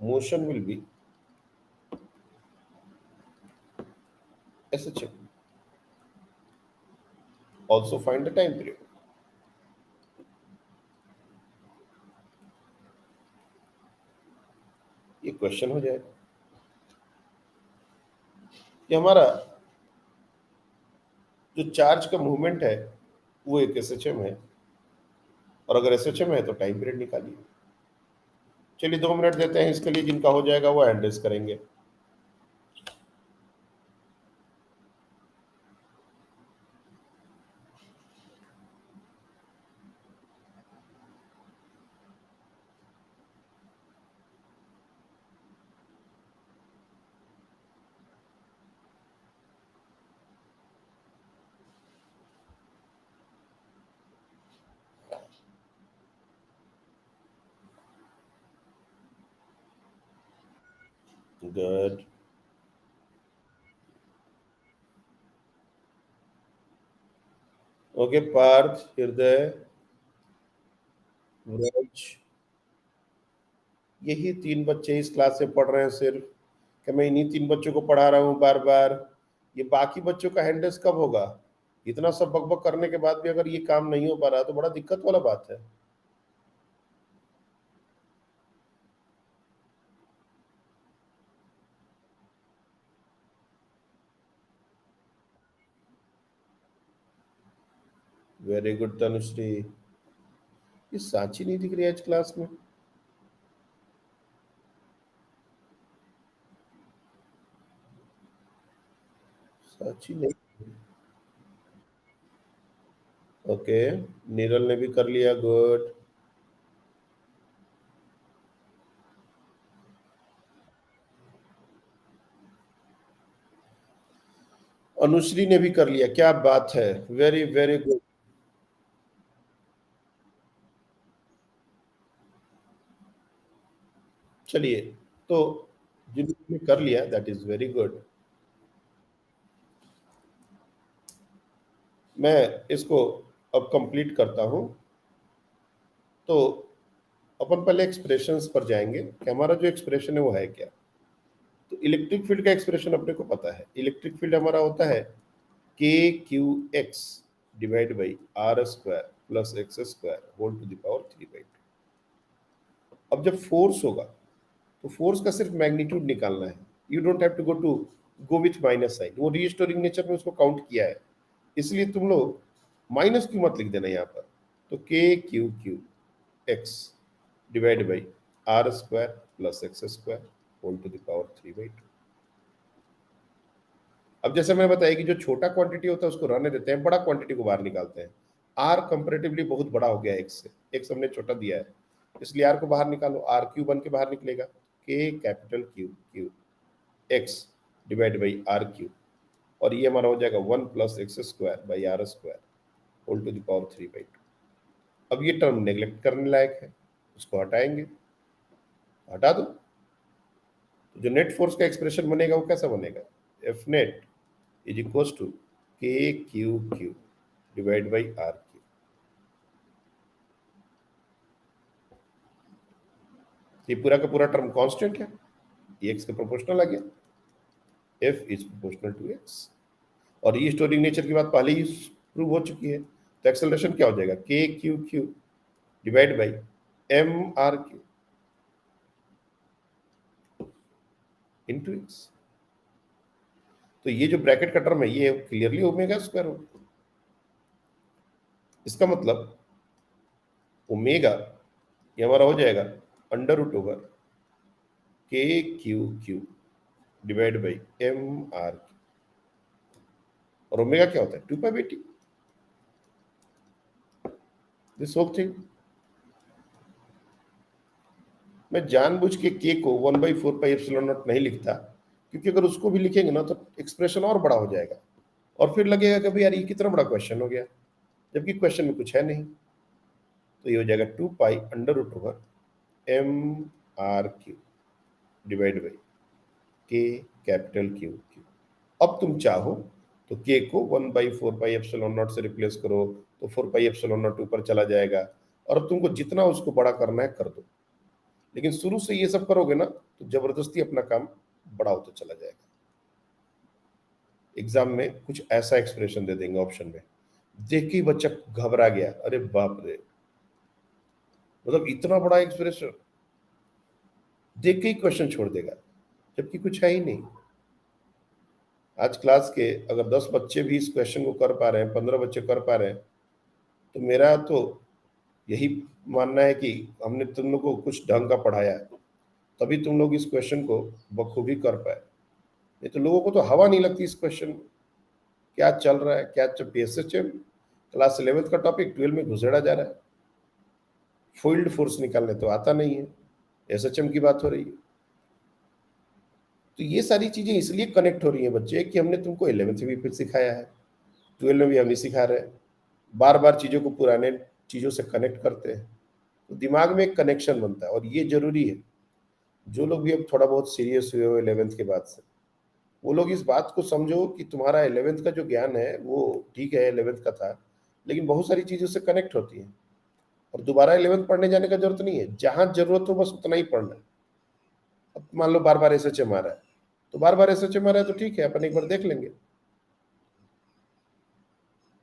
motion will be SHM, also find the time period। ये क्वेश्चन हो जाएगा कि हमारा जो चार्ज का मूवमेंट है वो एक SHM है, और अगर SHM है तो टाइम पीरियड निकालिए। चलिए 2 मिनट देते हैं इसके लिए, जिनका हो जाएगा वो हैंड रेज करेंगे। गुड। ओके, पार्थ, हृदय, व्रज, यही 3 बच्चे इस क्लास से पढ़ रहे हैं सिर्फ, कि मैं इन्हीं 3 बच्चों को पढ़ा रहा हूँ बार बार। ये बाकी बच्चों का हैंड रेज कब होगा? इतना सब बकबक करने के बाद भी अगर ये काम नहीं हो पा रहा तो बड़ा दिक्कत वाला बात है। Very good Tanushree. ये सांची नहीं दिख रही आज क्लास में। सांची नहीं। ओके, नीरल ने भी कर लिया, गुड। अनुश्री ने भी कर लिया, क्या बात है, वेरी वेरी गुड। चलिए, तो जिन्होंने कर लिया दैट इज वेरी गुड। मैं इसको अब कंप्लीट करता हूं। तो अपन पहले एक्सप्रेशंस पर जाएंगे कि हमारा जो एक्सप्रेशन है वो है क्या। तो इलेक्ट्रिक फील्ड का एक्सप्रेशन अपने को पता है। इलेक्ट्रिक फील्ड हमारा होता है k q x divide by r square plus x square whole to the power 3/2। अब जब फोर्स होगा तो फोर्स का सिर्फ मैग्नीट्यूड निकालना है। You don't have to go with minus sign, वो रीस्टोरिंग नेचर में उसको काउंट किया है, इसलिए तुम लोग माइनस क्यू मत लिख देना यहाँ पर। तो k Q q x divide by r square plus x square whole to the power 3/2। अब जैसे मैं बताया कि जो छोटा क्वांटिटी होता है उसको रहने देते हैं, बड़ा क्वांटिटी को बाहर निकालते हैं। आर कंपेरेटिवली बहुत बड़ा हो गया है एक्स से, एक्स हमने छोटा दिया है, इसलिए आर को बाहर निकालो, आर क्यू बन के बाहर निकलेगा k capital Q q x divide by are q, और ये हमारा हो जाएगा 1 plus x square by r square whole to the power 3/2। अब ये टर्म नेग्लेक्ट करने लायक है, उसको हटाएंगे, हटा दो। तो जो नेट फोर्स का एक्सप्रेशन बनेगा वो कैसा बनेगा, F net is equal to K Q Q divide by are Q. ये पूरा का पूरा टर्म कांस्टेंट है, ये एक्स के प्रोपोर्शनल आ गया, F is proportional to x. और ये स्टोरिंग नेचर की बात पहले ही प्रूव हो चुकी है। तो एक्सेलरेशन क्या हो जाएगा, k Q Q divide by m are q into x. तो ये जो ब्रैकेट का टर्म है ये क्लियरली ओमेगा स्क्वायर होगा। इसका मतलब ओमेगा ये हमारा हो जाएगा under root over k Q Q divide by m are q, और ओमेगा क्या होता है 2π/t, दिस होल थिंग। मैं जानबूझ के के को 1/4πε0 नहीं लिखता, क्योंकि अगर उसको भी लिखेंगे ना तो एक्सप्रेशन और बड़ा हो जाएगा, और फिर लगेगा कि भाई यार ये कितना बड़ा क्वेश्चन हो गया, जबकि क्वेश्चन में कुछ है नहीं। तो ये हो जाएगा 2π under root over M are Q divide by K capital Q Q. अब तुम चाहो तो के को 1/4πε0 से रिप्लेस करो, तो 4πε0 ऊपर चला जाएगा, और अब तुमको जितना उसको बड़ा करना है कर दो। लेकिन शुरू से ये सब करोगे ना तो जबरदस्ती अपना काम बड़ा होता चला जाएगा। एग्जाम में कुछ ऐसा एक्सप्रेशन दे देंगे ऑप्शन में, देख के ही बच्चा घबरा गया, अरे बाप रे, मतलब इतना बड़ा एक्सप्रेशन, देख के ही क्वेश्चन छोड़ देगा, जबकि कुछ है ही नहीं। आज क्लास के अगर 10 बच्चे भी इस क्वेश्चन को कर पा रहे हैं, 15 बच्चे कर पा रहे हैं, तो मेरा तो यही मानना है कि हमने तुम लोग को कुछ ढंग का पढ़ाया, तभी तुम लोग इस क्वेश्चन को बखूबी कर पाए। नहीं तो लोगों को तो हवा नहीं लगती इस क्वेश्चन में, क्या चल रहा है, क्या PSHM क्लास 11th का टॉपिक 12 में घुसेड़ा जा रहा है, फील्ड फोर्स निकालने तो आता नहीं है, SHM की बात हो रही है। तो ये सारी चीजें इसलिए कनेक्ट हो रही हैं बच्चे कि हमने तुमको 11th में भी फिर सिखाया है, 12 में भी हम ही सिखा रहे हैं, बार बार चीजों को पुराने चीजों से कनेक्ट करते हैं, तो दिमाग में एक कनेक्शन बनता है, और ये जरूरी है। जो लोग भी अब थोड़ा बहुत सीरियस हुए हो 11th के बाद से, वो लोग इस बात को समझो कि तुम्हारा 11th का जो ज्ञान है वो ठीक है 11th का था, लेकिन बहुत सारी चीजों से कनेक्ट होती है, और दोबारा 11th पढ़ने जाने का जरूरत नहीं है, जहां जरूरत हो बस उतना ही पढ़ना है। अब मान लो बार बार SHM आ रहा है, तो बार बार SHM आ रहा है तो ठीक है, अपन एक बार देख लेंगे।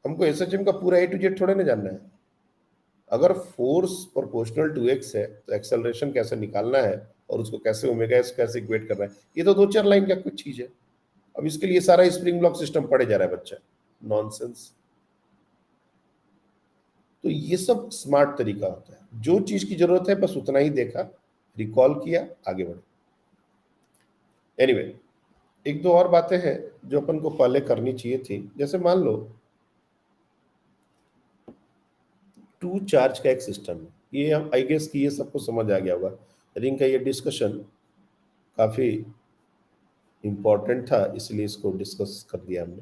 हमको SHM का पूरा A to Z थोड़े ना जानना है। अगर फोर्स प्रोपोर्शनल टू एक्स है तो एक्सेलरेशन कैसे निकालना है, और उसको कैसे ओमेगा एस कैसे इक्वेट करना है, ये तो 2-4 लाइन का कुछ चीज है। अब इसके लिए सारा स्प्रिंग ब्लॉक सिस्टम पढ़े जा रहा है बच्चा, नॉनसेंस। तो ये सब स्मार्ट तरीका होता है, जो चीज की जरूरत है बस उतना ही देखा, रिकॉल किया, आगे बढ़े। एनीवे, एक दो और बातें हैं जो अपन को पहले करनी चाहिए थी। जैसे मान लो 2 चार्ज का एक सिस्टम है, ये हम आई गेस कि ये सबको समझ आ गया होगा। रिंग का ये डिस्कशन काफी इंपॉर्टेंट था, इसलिए इसको डिस्कस कर दिया हमने।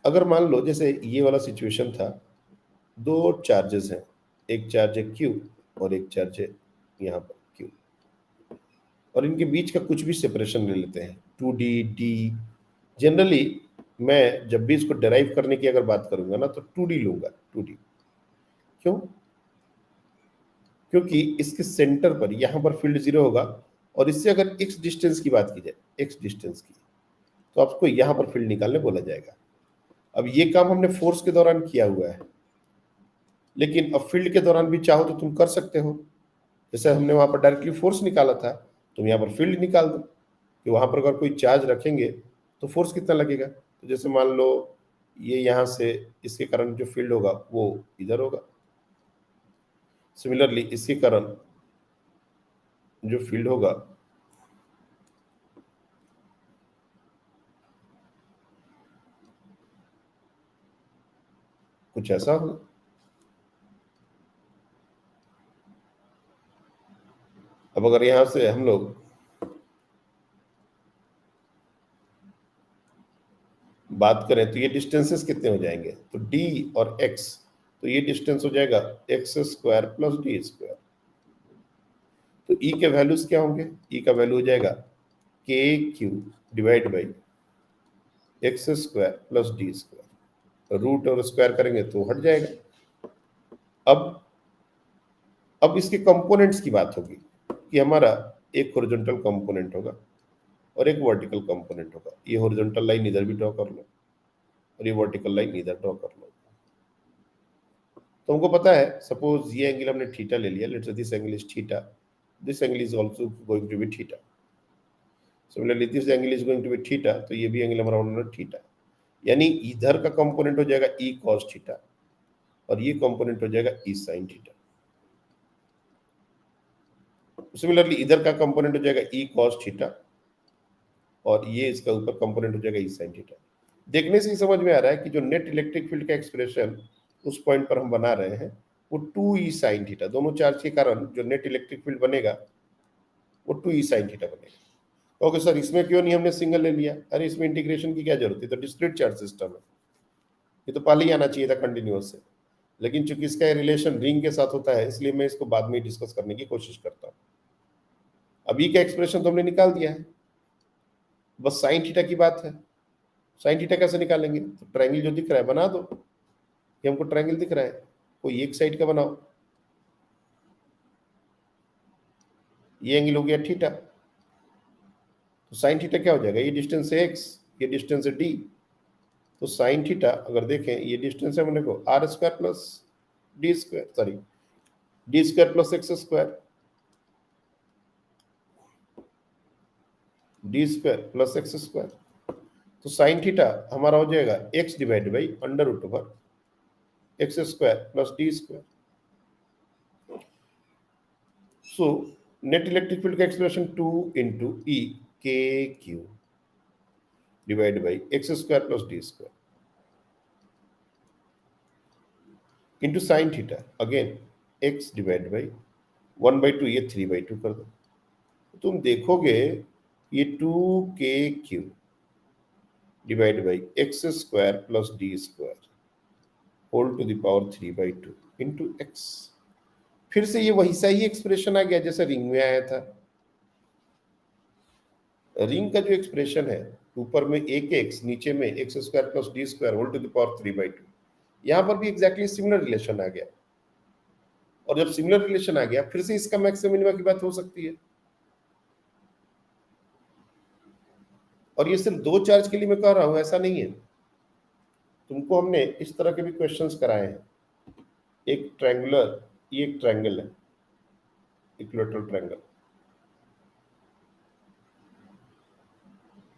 अगर मान लो जैसे ये वाला सिचुएशन था, दो चार्जेस हैं, एक चार्ज है Q और एक चार्ज है यहाँ पर Q, और इनके बीच का कुछ भी सेपरेशन ले लेते हैं 2D D। जनरली मैं जब भी इसको डेराइव करने की अगर बात करूंगा ना तो 2D लूंगा, 2D। क्यों? क्योंकि इसके सेंटर पर यहां पर फील्ड 0 होगा, और इससे अगर x डिस्टेंस की बात की जाए, x डिस्टेंस की, तो आपको यहां पर फील्ड निकालने बोला जाएगा। अब ये काम हमने फोर्स के दौरान किया हुआ है, लेकिन अब फील्ड के दौरान भी चाहो तो तुम कर सकते हो। जैसे हमने वहां पर डायरेक्टली फोर्स निकाला था, तुम यहाँ पर फील्ड निकाल दो कि वहां पर अगर कोई चार्ज रखेंगे तो फोर्स कितना लगेगा। तो जैसे मान लो ये यहाँ से इसके कारण जो फील्ड होगा वो इधर होगा। सिमिलरली इसके कारण जो फील्ड होगा कुछ ऐसा होगा। अब अगर यहां से हम लोग बात करें तो ये डिस्टेंसेस कितने हो जाएंगे, तो d और x, तो ये डिस्टेंस हो जाएगा x² प्लस d²। तो e के वैल्यूज क्या होंगे, e का वैल्यू हो जाएगा kq divide by x² plus d²। Root और स्क्वायर करेंगे तो हट जाएगा। अब इसके कंपोनेंट्स की बात होगी कि हमारा एक हॉरिजॉन्टल कंपोनेंट होगा और एक वर्टिकल कंपोनेंट होगा। ये हॉरिजॉन्टल लाइन इधर भी ड्रॉ कर लो और ये वर्टिकल लाइन इधर ड्रॉ कर लो। तो हमको पता है, सपोज ये एंगल हमने थीटा ले लिया, let's say this angle is theta, this angle is also going to be theta. Similarly this angle is going to be theta, तो ये भी एंगल हमारा होना थीटा। यानी इधर का कंपोनेंट हो जाएगा e cos थीटा और ये कंपोनेंट हो जाएगा e sin थीटा। सिमिलरली इधर का कंपोनेंट हो जाएगा e cos थीटा और ये इसका ऊपर कंपोनेंट हो जाएगा e sin थीटा। देखने से ही समझ में आ रहा है कि जो नेट इलेक्ट्रिक फील्ड का एक्सप्रेशन उस पॉइंट पर हम बना रहे हैं वो 2e sin थीटा, दोनों चार्ज के कारण जो नेट इलेक्ट्रिक फील्ड बनेगा वो 2e sin थीटा बनेगा। ओके सर, इसमें क्यों नहीं हमने सिंगल ले लिया? अरे इसमें इंटीग्रेशन की क्या जरूरत है, तो डिस्क्रीट चार्ज सिस्टम है, ये तो पहले ही आना चाहिए था कंटिन्यूअस से। लेकिन चूंकि इसका रिलेशन रिंग के साथ होता है इसलिए मैं इसको बाद में डिस्कस करने की कोशिश करता हूँ। अभी का एक्सप्रेशन तो हमने निकाल दिया है, बस साइन थीटा की बात है। साइन थीटा कैसे निकालेंगे, तो ट्रायंगल जो दिख रहा है बना दो। ये हमको ट्रायंगल दिख रहा है, कोई एक साइड का बनाओ। ये एंगल हो गया थीटा, तो साइन थीटा क्या हो जाएगा, ये डिस्टेंस है x, ये डिस्टेंस है d। तो साइन थीटा अगर देखें ये डिस्टेंस है अपने को r² plus d², sorry d² plus x², d² plus x²। तो साइन थीटा हमारा हो जाएगा x divide by under root over x² plus d²। So net electric field का expression 2 into E k q divide by x² plus d² into sine theta, again x divide by 1/2, ये 3/2 कर दो। तो तुम देखोगे ये 2kq divide by x² plus d² whole to the power 3/2 into x। फिर से ये वही सा ही एक्सप्रेशन आ गया जैसे रिंग में आया था। रिंग का जो एक्सप्रेशन है, ऊपर में एक एक्स, नीचे में x² plus d² whole to the power 3/2, यहां पर भी एग्जैक्टली सिमिलर रिलेशन आ गया। और जब सिमिलर रिलेशन आ गया फिर से इसका मैक्सिमम मिनिमा की बात हो सकती है। और ये सिर्फ दो चार्ज के लिए मैं कह रहा हूं, ऐसा नहीं है। तुमको हमने इस तरह के भी क्वेश्चंस कराए हैं। एक ट्रायंगुलर, ये एक ट्रायंगल है, इक्विलैटरल ट्रायंगल,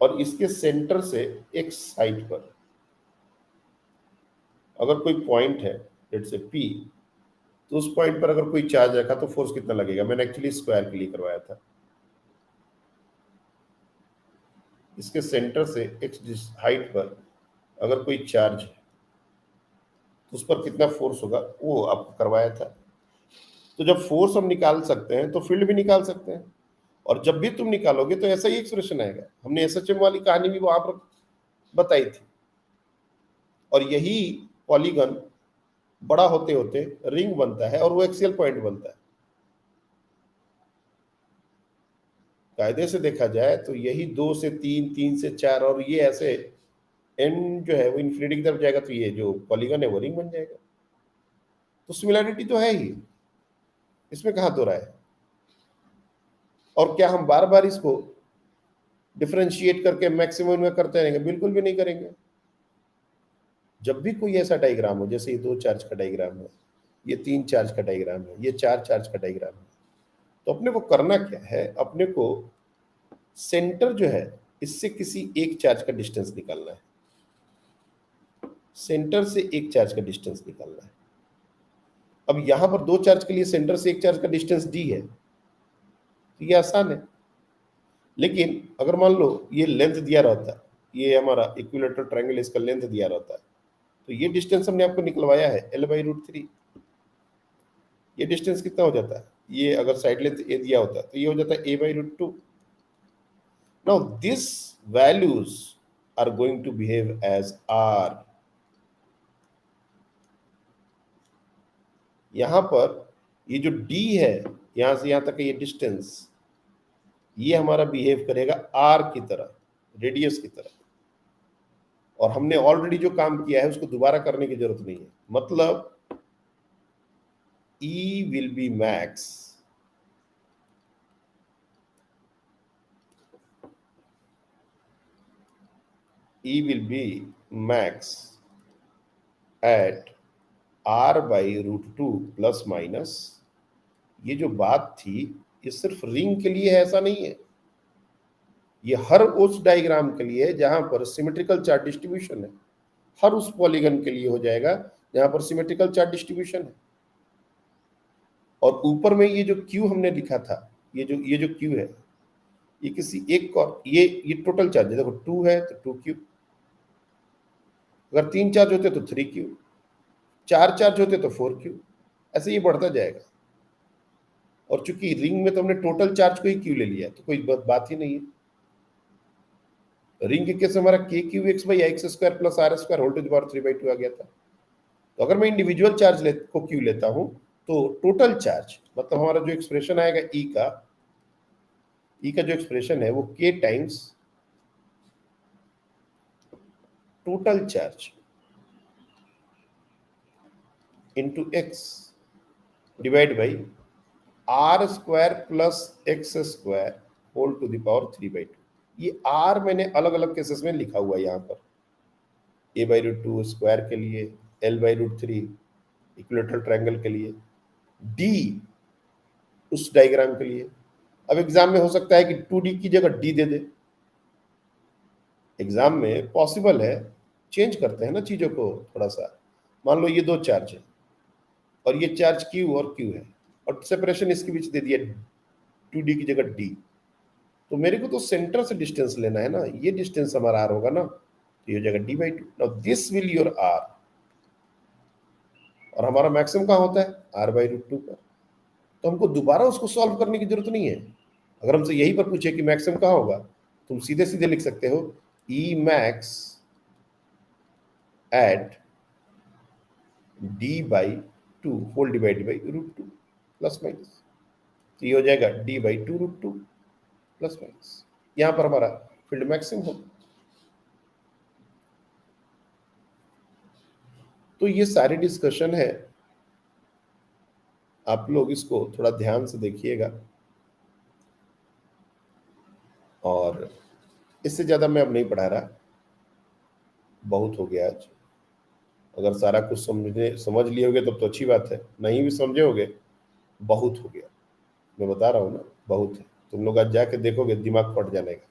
और इसके सेंटर से एक साइड पर अगर कोई पॉइंट है, लेट्स से P, तो उस पॉइंट पर अगर कोई चार्ज रखा तो फोर्स कितना लगेगा। मैंने एक्चुअली स्क्वायर के लिए करवाया था। इसके सेंटर से x हाइट पर अगर कोई चार्ज है तो उस पर कितना फोर्स होगा वो आपको करवाया था। तो जब फोर्स हम निकाल सकते हैं तो फील्ड भी निकाल सकते हैं, और जब भी तुम निकालोगे तो ऐसा ही एक्सप्रेशन आएगा। हमने एसएचएम वाली कहानी भी वहां पर बताई थी। और यही पॉलीगन बड़ा होते होते रिंग बनता है और वो एक्सियल पॉइंट बनता है। कायदे से देखा जाए तो यही 2 से 3, 3 से 4 और ये ऐसे एन जो है वो इन्फिनिटी की तरफ जाएगा तो ये जो पॉलीगन है वो रिंग बन जाएगा। तो सिमिलैरिटी तो है ही, इसमें कहाँ दो राय है। और क्या हम बार बार इसको डिफरेंशिएट करके मैक्सिमम में करते रहेंगे? बिल्कुल भी नहीं करेंगे। जब भी कोई ऐसा डायग्राम हो, जैसे ये 2 चार्ज का डायग्राम है, ये 3 चार्ज का डायग्राम है, ये 4 चार्ज का डायग्राम है, तो अपने को करना क्या है, अपने को सेंटर जो है इससे किसी एक चार्ज का डिस्टेंस निकालना है। सेंटर से एक चार्ज का डिस्टेंस निकालना है। अब यहां पर 2 चार्ज के लिए सेंटर से एक चार्ज का डिस्टेंस d है, तो ये आसान है। लेकिन अगर मान लो ये लेंथ दिया रहता है, ये हमारा इक्विलेटरल ट्रायंगल, इसका लेंथ दिया रहता है, तो ये डिस्टेंस हमने आपको निकलवाया है L/√3। ये डिस्टेंस कितना हो जाता है? ये अगर साइड लेंथ a दिया होता है तो ये हो जाता है a/√2। Now this values are going to behave as r। यहां पर ये जो d है, यहां से यहां तक का ये डिस्टेंस, ये हमारा बिहेव करेगा r की तरह, रेडियस की तरह। और हमने ऑलरेडी जो काम किया है उसको दोबारा करने की जरूरत नहीं है। मतलब E will be max at r/√2 plus minus, ये जो बात थी ये सिर्फ रिंग के लिए है ऐसा नहीं है, ये हर उस डायग्राम के लिए है जहां पर सिमेट्रिकल चार्ज डिस्ट्रीब्यूशन है। हर उस पॉलीगन के लिए हो जाएगा जहां पर सिमेट्रिकल चार्ज डिस्ट्रीब्यूशन है। और ऊपर में ये जो Q हमने लिखा था, ये जो Q है, ये किसी एक और ये टोटल चार्ज है। देखो 2 है तो 2Q, अगर 3 चार्ज होते तो 3Q, 4 चार्ज होते तो 4Q, ऐसे ये बढ़ता जाएगा। और चूंकि रिंग में तो हमने टोटल चार्ज को ही Q ले लिया तो कोई बात ही नहीं है। रिंग के केस में हमारा KQX/x² plus R² whole to the power 3/2 आ गया था। तो अगर मैं इंडिविजुअल चार्ज को Q लेता हूं तो टोटल चार्ज, मतलब हमारा जो एक्सप्रेशन आएगा E का जो एक्सप्रेशन है वो K times total charge into x divide by R² plus x² whole to the power 3/2। ये R मैंने अलग अलग केसेस में लिखा हुआ है यहाँ पर, a/√2 स्क्वायर के लिए, L/√3 इक्विलेटरल ट्रायंगल के लिए, D उस डायग्राम के लिए। अब एग्जाम में हो सकता है कि 2D की जगह D दे दे। एग्जाम में पॉसिबल है, चेंज करते हैं ना चीजों को थोड़ा सा। मान लो ये 2 चार्ज है और ये चार्ज Q और Q है और सेपरेशन इसके बीच दे दिया 2D की जगह D, तो मेरे को तो सेंटर से डिस्टेंस लेना है ना, ये डिस्टेंस हमारा r होगा ना, तो ये हो जाएगा d/2। Now this will your r, और हमारा मैक्सिमम कहाँ होता है? r/√2 पर। तो हमको दोबारा उसको सॉल्व करने की जरूरत नहीं है। अगर हमसे यही पर पूछे कि मैक्सिमम कहाँ होगा, तुम सीधे सीधे लिख सकते हो Emax at d/2 whole divided by √2 plus minus, तो ये हो जाएगा d/2√2 प्लस माइनस। यहां पर हमारा फील्ड मैक्सिमम होगा। तो ये सारी डिस्कशन है, आप लोग इसको थोड़ा ध्यान से देखिएगा। और इससे ज़्यादा मैं अब नहीं पढ़ा रहा, बहुत हो गया आज। अगर सारा कुछ समझ लिए होगे तब तो अच्छी बात है, नहीं भी समझे होगे बहुत हो गया। मैं बता रहा हूँ ना, बहुत है। तुम लोग आज जाके देखोगे दिमाग फट जाने का।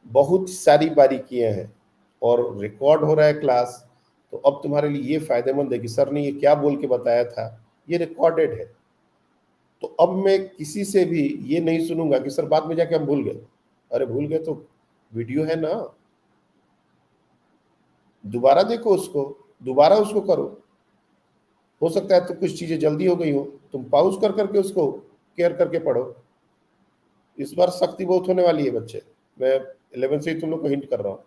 बहुत सारी बारीकियां हैं और रिकॉर्ड हो रहा है क्लास, तो अब तुम्हारे लिए ये फायदेमंद है कि सर ने ये क्या बोल के बताया था, ये रिकॉर्डेड है। तो अब मैं किसी से भी ये नहीं सुनूंगा कि सर बाद में जाके हम भूल गए। अरे भूल गए तो वीडियो है ना, दोबारा देखो उसको, दोबारा उसको करो। हो सकता है तो कुछ चीजें जल्दी हो गई हो, तुम पॉज कर करके उसको केयर करके पढ़ो। इस बार सख्ती बहुत होने वाली है बच्चे, मैं 11 से ही तुम लोग को हिंट कर रहा हूँ।